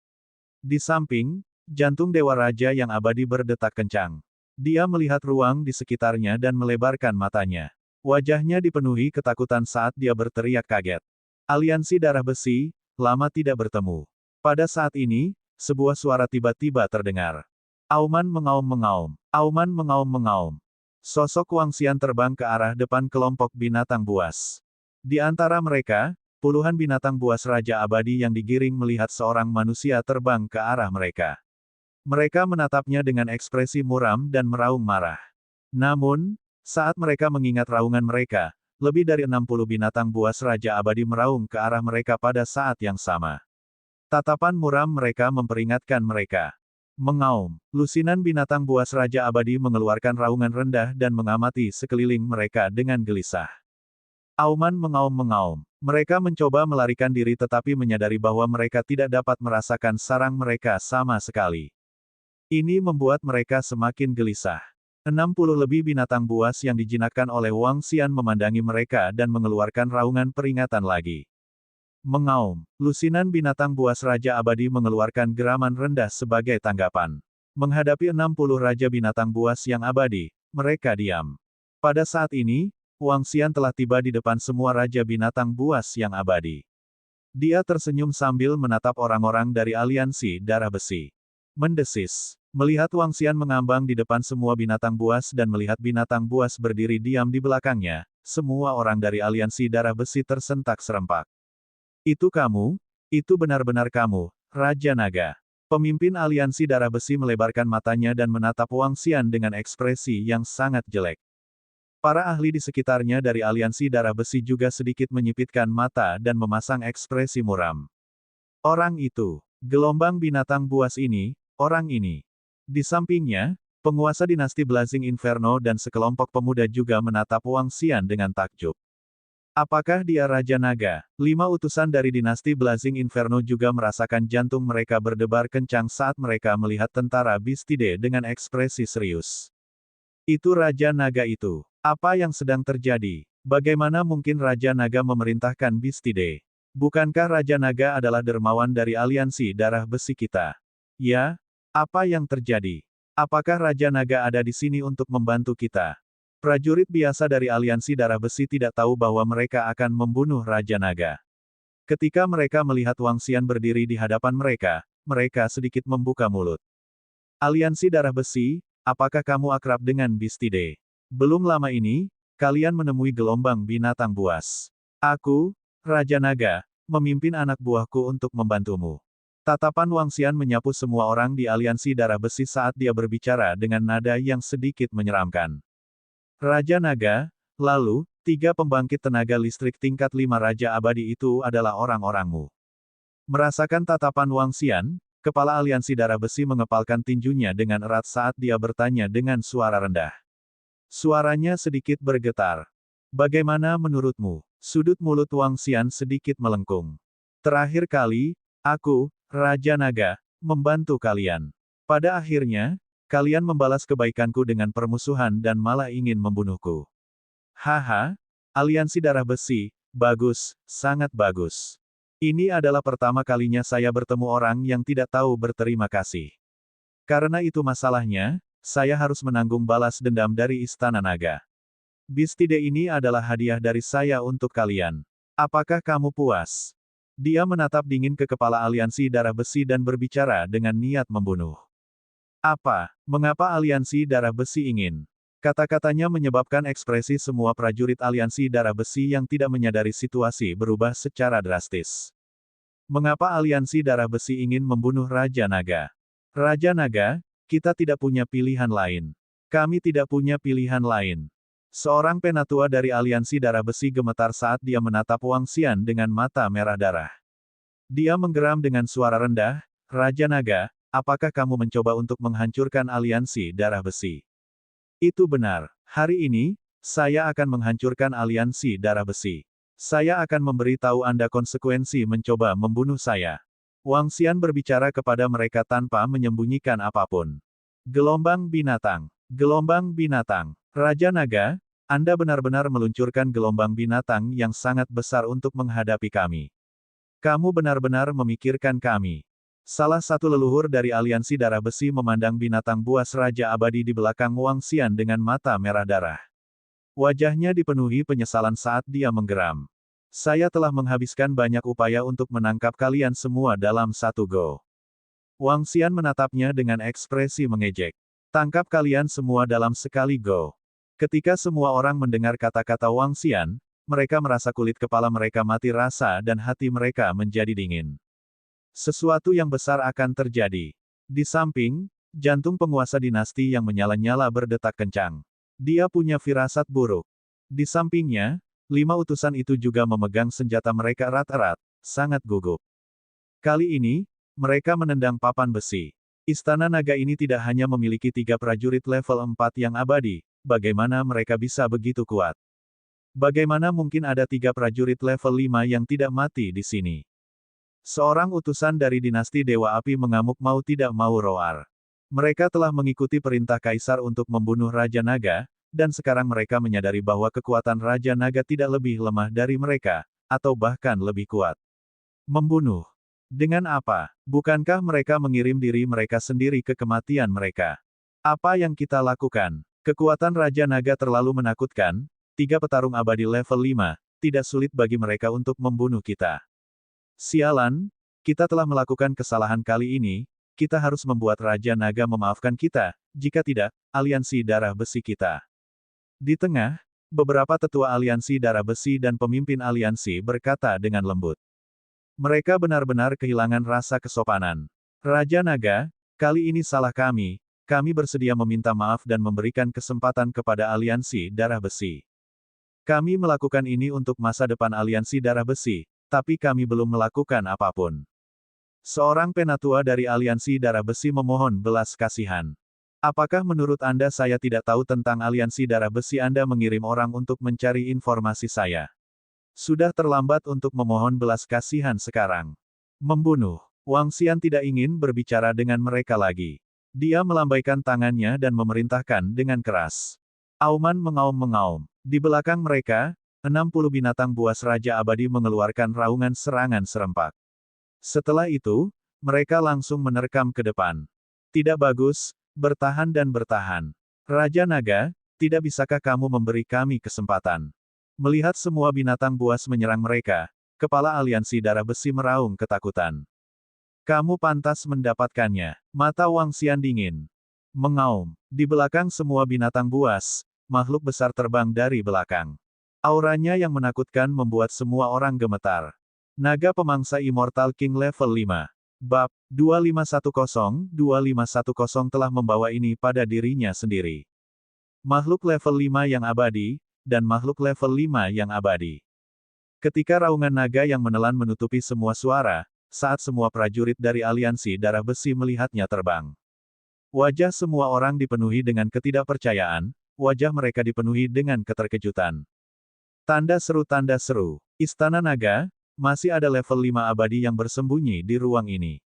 Di samping, jantung Dewa Raja yang abadi berdetak kencang. Dia melihat ruang di sekitarnya dan melebarkan matanya. Wajahnya dipenuhi ketakutan saat dia berteriak kaget. Aliansi darah besi, lama tidak bertemu. Pada saat ini, sebuah suara tiba-tiba terdengar. Auman mengaum-mengaum. Auman mengaum-mengaum. Sosok Wang Xian terbang ke arah depan kelompok binatang buas. Di antara mereka, puluhan binatang buas Raja Abadi yang digiring melihat seorang manusia terbang ke arah mereka. Mereka menatapnya dengan ekspresi muram dan meraung marah. Namun, saat mereka mengingat raungan mereka, lebih dari 60 binatang buas Raja Abadi meraung ke arah mereka pada saat yang sama. Tatapan muram mereka memperingatkan mereka. Mengaum. Lusinan binatang buas Raja Abadi mengeluarkan raungan rendah dan mengamati sekeliling mereka dengan gelisah. Auman mengaum-mengaum. Mereka mencoba melarikan diri tetapi menyadari bahwa mereka tidak dapat merasakan sarang mereka sama sekali. Ini membuat mereka semakin gelisah. 60 lebih binatang buas yang dijinakkan oleh Wang Xian memandangi mereka dan mengeluarkan raungan peringatan lagi. Mengaum. Lusinan binatang buas Raja Abadi mengeluarkan geraman rendah sebagai tanggapan. Menghadapi 60 Raja Binatang Buas yang abadi, mereka diam. Pada saat ini, Wang Xian telah tiba di depan semua Raja Binatang Buas yang abadi. Dia tersenyum sambil menatap orang-orang dari aliansi darah besi. Mendesis. Melihat Wang Xian mengambang di depan semua binatang buas dan melihat binatang buas berdiri diam di belakangnya, semua orang dari aliansi darah besi tersentak serempak. Itu kamu? Itu benar-benar kamu, Raja Naga. Pemimpin aliansi darah besi melebarkan matanya dan menatap Wang Xian dengan ekspresi yang sangat jelek. Para ahli di sekitarnya dari aliansi darah besi juga sedikit menyipitkan mata dan memasang ekspresi muram. Orang itu, gelombang binatang buas ini, orang ini. Di sampingnya, penguasa dinasti Blazing Inferno dan sekelompok pemuda juga menatap Wang Xian dengan takjub. Apakah dia Raja Naga? 5 utusan dari dinasti Blazing Inferno juga merasakan jantung mereka berdebar kencang saat mereka melihat tentara Bistide dengan ekspresi serius. Itu Raja Naga itu. Apa yang sedang terjadi? Bagaimana mungkin Raja Naga memerintahkan Bistide? Bukankah Raja Naga adalah dermawan dari aliansi darah besi kita? Ya? Apa yang terjadi? Apakah Raja Naga ada di sini untuk membantu kita? Prajurit biasa dari aliansi darah besi tidak tahu bahwa mereka akan membunuh Raja Naga. Ketika mereka melihat Wang Xian berdiri di hadapan mereka, mereka sedikit membuka mulut. Aliansi darah besi, apakah kamu akrab dengan Bistide? Belum lama ini, kalian menemui gelombang binatang buas. Aku, Raja Naga, memimpin anak buahku untuk membantumu. Tatapan Wang Xian menyapu semua orang di aliansi darah besi saat dia berbicara dengan nada yang sedikit menyeramkan. Raja Naga, lalu, 3 pembangkit tenaga listrik tingkat 5 Raja Abadi itu adalah orang-orangmu. Merasakan tatapan Wang Xian, kepala aliansi darah besi mengepalkan tinjunya dengan erat saat dia bertanya dengan suara rendah. Suaranya sedikit bergetar. Bagaimana menurutmu? Sudut mulut Wang Xian sedikit melengkung. Terakhir kali, aku, Raja Naga, membantu kalian. Pada akhirnya, kalian membalas kebaikanku dengan permusuhan dan malah ingin membunuhku. Haha, aliansi darah besi, bagus, sangat bagus. Ini adalah pertama kalinya saya bertemu orang yang tidak tahu berterima kasih. Karena itu masalahnya, saya harus menanggung balas dendam dari Istana Naga. Bistide ini adalah hadiah dari saya untuk kalian. Apakah kamu puas? Dia menatap dingin ke kepala aliansi darah besi dan berbicara dengan niat membunuh. Apa? Mengapa aliansi darah besi ingin? Kata-katanya menyebabkan ekspresi semua prajurit aliansi darah besi yang tidak menyadari situasi berubah secara drastis. Mengapa aliansi darah besi ingin membunuh Raja Naga? Raja Naga, kita tidak punya pilihan lain. Kami tidak punya pilihan lain. Seorang penatua dari aliansi darah besi gemetar saat dia menatap Wang Xian dengan mata merah darah. Dia menggeram dengan suara rendah, Raja Naga, apakah kamu mencoba untuk menghancurkan aliansi darah besi? Itu benar. Hari ini, saya akan menghancurkan aliansi darah besi. Saya akan memberitahu Anda konsekuensi mencoba membunuh saya. Wang Xian berbicara kepada mereka tanpa menyembunyikan apapun. Gelombang binatang. Gelombang binatang. Raja Naga, Anda benar-benar meluncurkan gelombang binatang yang sangat besar untuk menghadapi kami. Kamu benar-benar memikirkan kami. Salah satu leluhur dari aliansi darah besi memandang binatang buas Raja Abadi di belakang Wang Xian dengan mata merah darah. Wajahnya dipenuhi penyesalan saat dia menggeram. Saya telah menghabiskan banyak upaya untuk menangkap kalian semua dalam satu go. Wang Xian menatapnya dengan ekspresi mengejek. Tangkap kalian semua dalam sekali go. Ketika semua orang mendengar kata-kata Wang Xian, mereka merasa kulit kepala mereka mati rasa dan hati mereka menjadi dingin. Sesuatu yang besar akan terjadi. Di samping, jantung penguasa dinasti yang menyala-nyala berdetak kencang. Dia punya firasat buruk. Di sampingnya, 5 utusan itu juga memegang senjata mereka erat-erat, sangat gugup. Kali ini, mereka menendang papan besi. Istana naga ini tidak hanya memiliki 3 prajurit level 4 yang abadi, bagaimana mereka bisa begitu kuat? Bagaimana mungkin ada 3 prajurit level 5 yang tidak mati di sini? Seorang utusan dari dinasti Dewa Api mengamuk mau tidak mau roar. Mereka telah mengikuti perintah Kaisar untuk membunuh Raja Naga, dan sekarang mereka menyadari bahwa kekuatan Raja Naga tidak lebih lemah dari mereka, atau bahkan lebih kuat. Membunuh. Dengan apa? Bukankah mereka mengirim diri mereka sendiri ke kematian mereka? Apa yang kita lakukan? Kekuatan Raja Naga terlalu menakutkan. 3 petarung abadi level 5, tidak sulit bagi mereka untuk membunuh kita. Sialan, kita telah melakukan kesalahan kali ini, kita harus membuat Raja Naga memaafkan kita, jika tidak, aliansi darah besi kita. Di tengah, beberapa tetua aliansi darah besi dan pemimpin aliansi berkata dengan lembut. Mereka benar-benar kehilangan rasa kesopanan. Raja Naga, kali ini salah kami bersedia meminta maaf dan memberikan kesempatan kepada aliansi darah besi. Kami melakukan ini untuk masa depan aliansi darah besi, tapi kami belum melakukan apapun. Seorang penatua dari aliansi darah besi memohon belas kasihan. Apakah menurut Anda saya tidak tahu tentang aliansi darah besi? Anda mengirim orang untuk mencari informasi saya. Sudah terlambat untuk memohon belas kasihan sekarang. Membunuh. Wang Xian tidak ingin berbicara dengan mereka lagi. Dia melambaikan tangannya dan memerintahkan dengan keras. Auman mengaum-mengaum. Di belakang mereka, 60 binatang buas Raja Abadi mengeluarkan raungan serangan serempak. Setelah itu, mereka langsung menerkam ke depan. Tidak bagus, bertahan dan bertahan. Raja Naga, tidak bisakah kamu memberi kami kesempatan? Melihat semua binatang buas menyerang mereka, kepala aliansi darah besi meraung ketakutan. Kamu pantas mendapatkannya. Mata Wang Xian dingin. Mengaum. Di belakang semua binatang buas, makhluk besar terbang dari belakang. Auranya yang menakutkan membuat semua orang gemetar. Naga Pemangsa Immortal King level 5. Bab 2510-2510 telah membawa ini pada dirinya sendiri. Makhluk level 5 yang abadi, dan makhluk level 5 yang abadi. Ketika raungan naga yang menelan menutupi semua suara, saat semua prajurit dari aliansi darah besi melihatnya terbang. Wajah semua orang dipenuhi dengan ketidakpercayaan, wajah mereka dipenuhi dengan keterkejutan. Tanda seru, Istana Naga, masih ada level 5 abadi yang bersembunyi di ruang ini.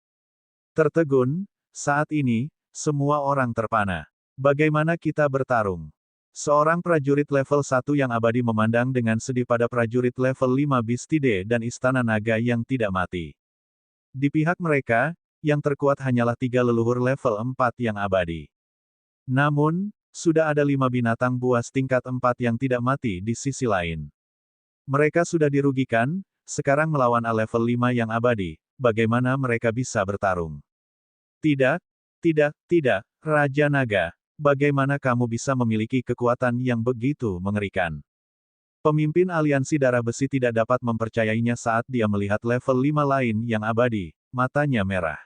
Tertegun, saat ini, semua orang terpana. Bagaimana kita bertarung? Seorang prajurit level 1 yang abadi memandang dengan sedih pada prajurit level 5 Bistide dan Istana Naga yang tidak mati. Di pihak mereka, yang terkuat hanyalah 3 leluhur level 4 yang abadi. Namun, sudah ada 5 binatang buas tingkat 4 yang tidak mati di sisi lain. Mereka sudah dirugikan, sekarang melawan A level 5 yang abadi, bagaimana mereka bisa bertarung? Tidak, Raja Naga, bagaimana kamu bisa memiliki kekuatan yang begitu mengerikan? Pemimpin aliansi darah besi tidak dapat mempercayainya saat dia melihat level 5 lain yang abadi, matanya merah.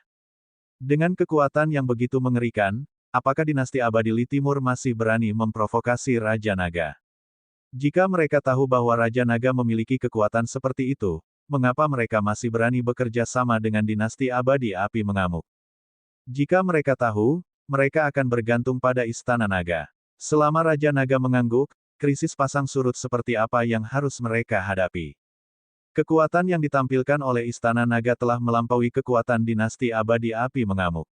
Dengan kekuatan yang begitu mengerikan, apakah dinasti abadi Li Timur masih berani memprovokasi Raja Naga? Jika mereka tahu bahwa Raja Naga memiliki kekuatan seperti itu, mengapa mereka masih berani bekerja sama dengan dinasti abadi api mengamuk? Jika mereka tahu, mereka akan bergantung pada Istana Naga. Selama Raja Naga mengangguk, krisis pasang surut seperti apa yang harus mereka hadapi? Kekuatan yang ditampilkan oleh Istana Naga telah melampaui kekuatan dinasti abadi api mengamuk.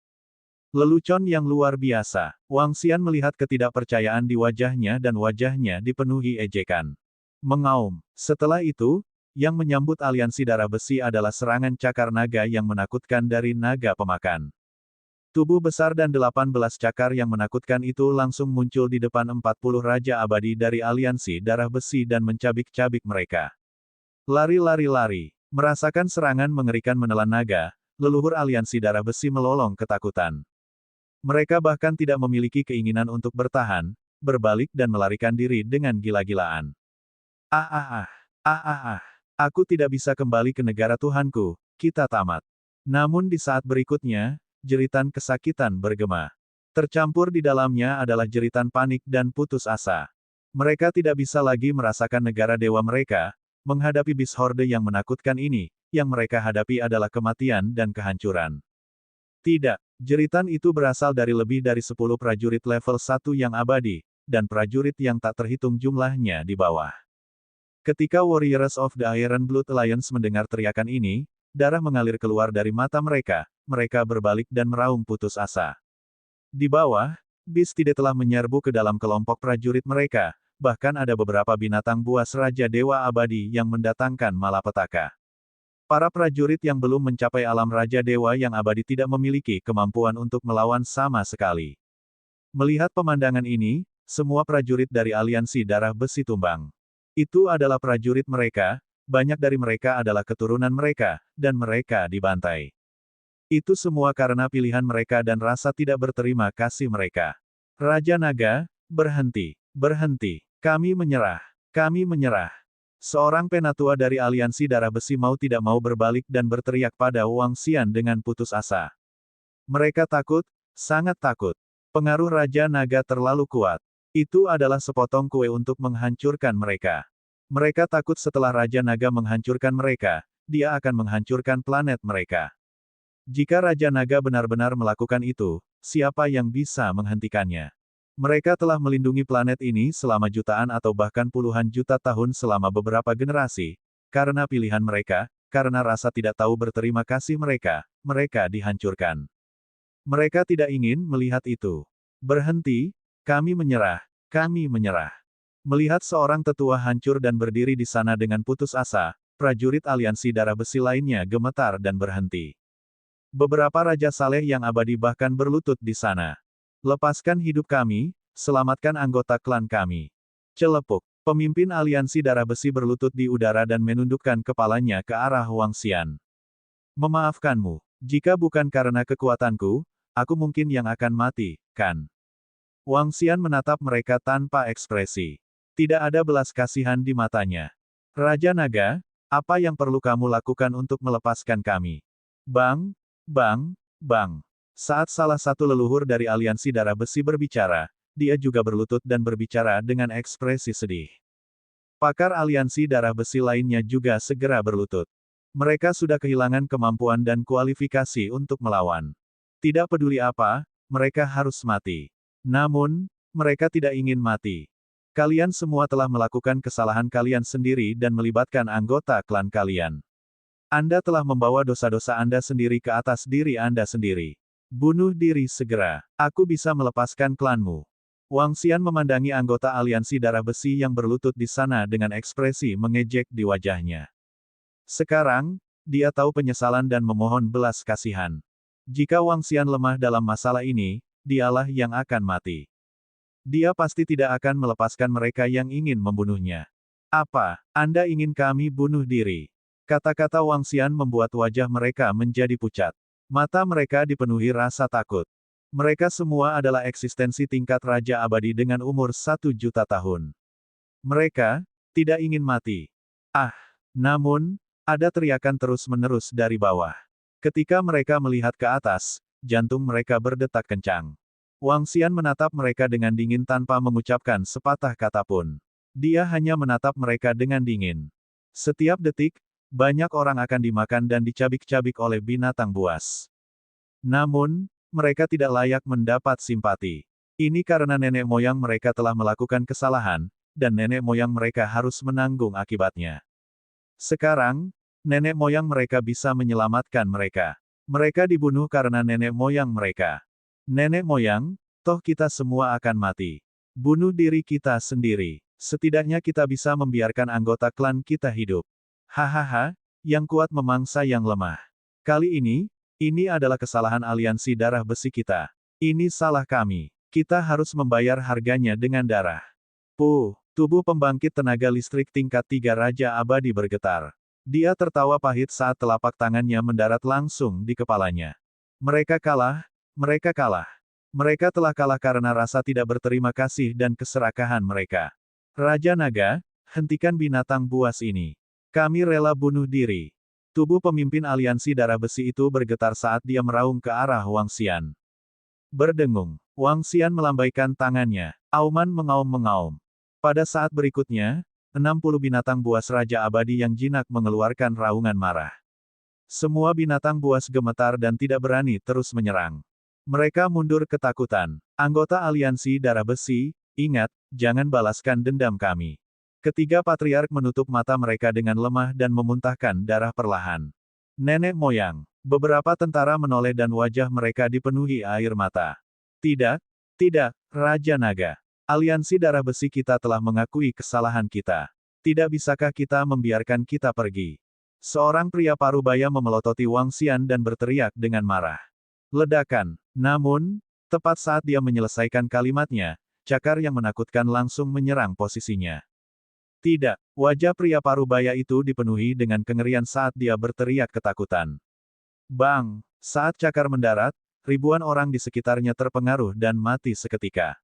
Lelucon yang luar biasa. Wang Xian melihat ketidakpercayaan di wajahnya dan wajahnya dipenuhi ejekan. Mengaum. Setelah itu, yang menyambut aliansi darah besi adalah serangan cakar naga yang menakutkan dari naga pemakan. Tubuh besar dan 18 cakar yang menakutkan itu langsung muncul di depan 40 Raja Abadi dari aliansi darah besi dan mencabik-cabik mereka. Lari-lari-lari. Merasakan serangan mengerikan menelan naga, leluhur aliansi darah besi melolong ketakutan. Mereka bahkan tidak memiliki keinginan untuk bertahan, berbalik dan melarikan diri dengan gila-gilaan. Aku tidak bisa kembali ke negara Tuhanku, kita tamat. Namun di saat berikutnya, jeritan kesakitan bergema. Tercampur di dalamnya adalah jeritan panik dan putus asa. Mereka tidak bisa lagi merasakan negara dewa mereka, menghadapi bis horde yang menakutkan ini, yang mereka hadapi adalah kematian dan kehancuran. Tidak, jeritan itu berasal dari lebih dari 10 prajurit level 1 yang abadi, dan prajurit yang tak terhitung jumlahnya di bawah. Ketika Warriors of the Iron Blood Alliance mendengar teriakan ini, darah mengalir keluar dari mata mereka, mereka berbalik dan meraung putus asa. Di bawah, bis tidak telah menyerbu ke dalam kelompok prajurit mereka, bahkan ada beberapa binatang buas Raja Dewa Abadi yang mendatangkan malapetaka. Para prajurit yang belum mencapai alam Raja Dewa yang abadi tidak memiliki kemampuan untuk melawan sama sekali. Melihat pemandangan ini, semua prajurit dari aliansi darah besi tumbang. Itu adalah prajurit mereka, banyak dari mereka adalah keturunan mereka, dan mereka dibantai. Itu semua karena pilihan mereka dan rasa tidak berterima kasih mereka. Raja Naga, berhenti, berhenti, kami menyerah, kami menyerah. Seorang penatua dari aliansi darah besi mau tidak mau berbalik dan berteriak pada Wang Xian dengan putus asa. Mereka takut, sangat takut. Pengaruh Raja Naga terlalu kuat. Itu adalah sepotong kue untuk menghancurkan mereka. Mereka takut setelah Raja Naga menghancurkan mereka, dia akan menghancurkan planet mereka. Jika Raja Naga benar-benar melakukan itu, siapa yang bisa menghentikannya? Mereka telah melindungi planet ini selama jutaan atau bahkan puluhan juta tahun selama beberapa generasi. Karena pilihan mereka, karena rasa tidak tahu berterima kasih mereka, mereka dihancurkan. Mereka tidak ingin melihat itu. Berhenti, kami menyerah, kami menyerah. Melihat seorang tetua hancur dan berdiri di sana dengan putus asa, prajurit aliansi darah besi lainnya gemetar dan berhenti. Beberapa Raja Saleh yang abadi bahkan berlutut di sana. Lepaskan hidup kami, selamatkan anggota klan kami. Celepuk. Pemimpin aliansi darah besi berlutut di udara dan menundukkan kepalanya ke arah Wang Xian. Memaafkanmu. Jika bukan karena kekuatanku, aku mungkin yang akan mati, kan? Wang Xian menatap mereka tanpa ekspresi. Tidak ada belas kasihan di matanya. Raja Naga, apa yang perlu kamu lakukan untuk melepaskan kami? Bang, bang, bang. Saat salah satu leluhur dari aliansi darah besi berbicara, dia juga berlutut dan berbicara dengan ekspresi sedih. Pakar aliansi darah besi lainnya juga segera berlutut. Mereka sudah kehilangan kemampuan dan kualifikasi untuk melawan. Tidak peduli apa, mereka harus mati. Namun, mereka tidak ingin mati. Kalian semua telah melakukan kesalahan kalian sendiri dan melibatkan anggota klan kalian. Anda telah membawa dosa-dosa Anda sendiri ke atas diri Anda sendiri. Bunuh diri segera. Aku bisa melepaskan klanmu. Wang Xian memandangi anggota aliansi darah besi yang berlutut di sana dengan ekspresi mengejek di wajahnya. Sekarang, dia tahu penyesalan dan memohon belas kasihan. Jika Wang Xian lemah dalam masalah ini, dialah yang akan mati. Dia pasti tidak akan melepaskan mereka yang ingin membunuhnya. Apa, Anda ingin kami bunuh diri? Kata-kata Wang Xian membuat wajah mereka menjadi pucat. Mata mereka dipenuhi rasa takut. Mereka semua adalah eksistensi tingkat Raja Abadi dengan umur 1 juta tahun. Mereka tidak ingin mati. Namun, ada teriakan terus-menerus dari bawah. Ketika mereka melihat ke atas, jantung mereka berdetak kencang. Wang Xian menatap mereka dengan dingin tanpa mengucapkan sepatah kata pun. Dia hanya menatap mereka dengan dingin. Setiap detik, banyak orang akan dimakan dan dicabik-cabik oleh binatang buas. Namun, mereka tidak layak mendapat simpati. Ini karena nenek moyang mereka telah melakukan kesalahan, dan nenek moyang mereka harus menanggung akibatnya. Sekarang, nenek moyang mereka bisa menyelamatkan mereka. Mereka dibunuh karena nenek moyang mereka. Nenek moyang, toh kita semua akan mati. Bunuh diri kita sendiri. Setidaknya kita bisa membiarkan anggota klan kita hidup. Hahaha, yang kuat memangsa yang lemah. Kali ini adalah kesalahan aliansi darah besi kita. Ini salah kami. Kita harus membayar harganya dengan darah. Tubuh pembangkit tenaga listrik tingkat 3 Raja Abadi bergetar. Dia tertawa pahit saat telapak tangannya mendarat langsung di kepalanya. Mereka kalah, mereka kalah. Mereka telah kalah karena rasa tidak berterima kasih dan keserakahan mereka. Raja Naga, hentikan binatang buas ini. Kami rela bunuh diri. Tubuh pemimpin aliansi darah besi itu bergetar saat dia meraung ke arah Wang Xian. Berdengung, Wang Xian melambaikan tangannya. Auman mengaum-mengaum. Pada saat berikutnya, 60 binatang buas Raja Abadi yang jinak mengeluarkan raungan marah. Semua binatang buas gemetar dan tidak berani terus menyerang. Mereka mundur ketakutan. Anggota aliansi darah besi, ingat, jangan balaskan dendam kami. Ketiga patriark menutup mata mereka dengan lemah dan memuntahkan darah perlahan. Nenek moyang. Beberapa tentara menoleh dan wajah mereka dipenuhi air mata. Tidak, Raja Naga. Aliansi darah besi kita telah mengakui kesalahan kita. Tidak bisakah kita membiarkan kita pergi? Seorang pria parubaya memelototi Wang Xian dan berteriak dengan marah. Ledakan. Namun, tepat saat dia menyelesaikan kalimatnya, cakar yang menakutkan langsung menyerang posisinya. Tidak, wajah pria parubaya itu dipenuhi dengan kengerian saat dia berteriak ketakutan. Bang! Saat cakar mendarat, ribuan orang di sekitarnya terpengaruh dan mati seketika.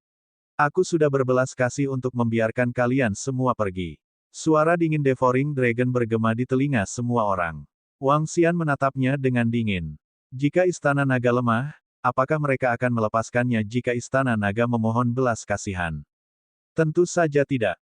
Aku sudah berbelas kasih untuk membiarkan kalian semua pergi. Suara dingin Devouring Dragon bergema di telinga semua orang. Wang Xian menatapnya dengan dingin. Jika Istana Naga lemah, apakah mereka akan melepaskannya jika Istana Naga memohon belas kasihan? Tentu saja tidak.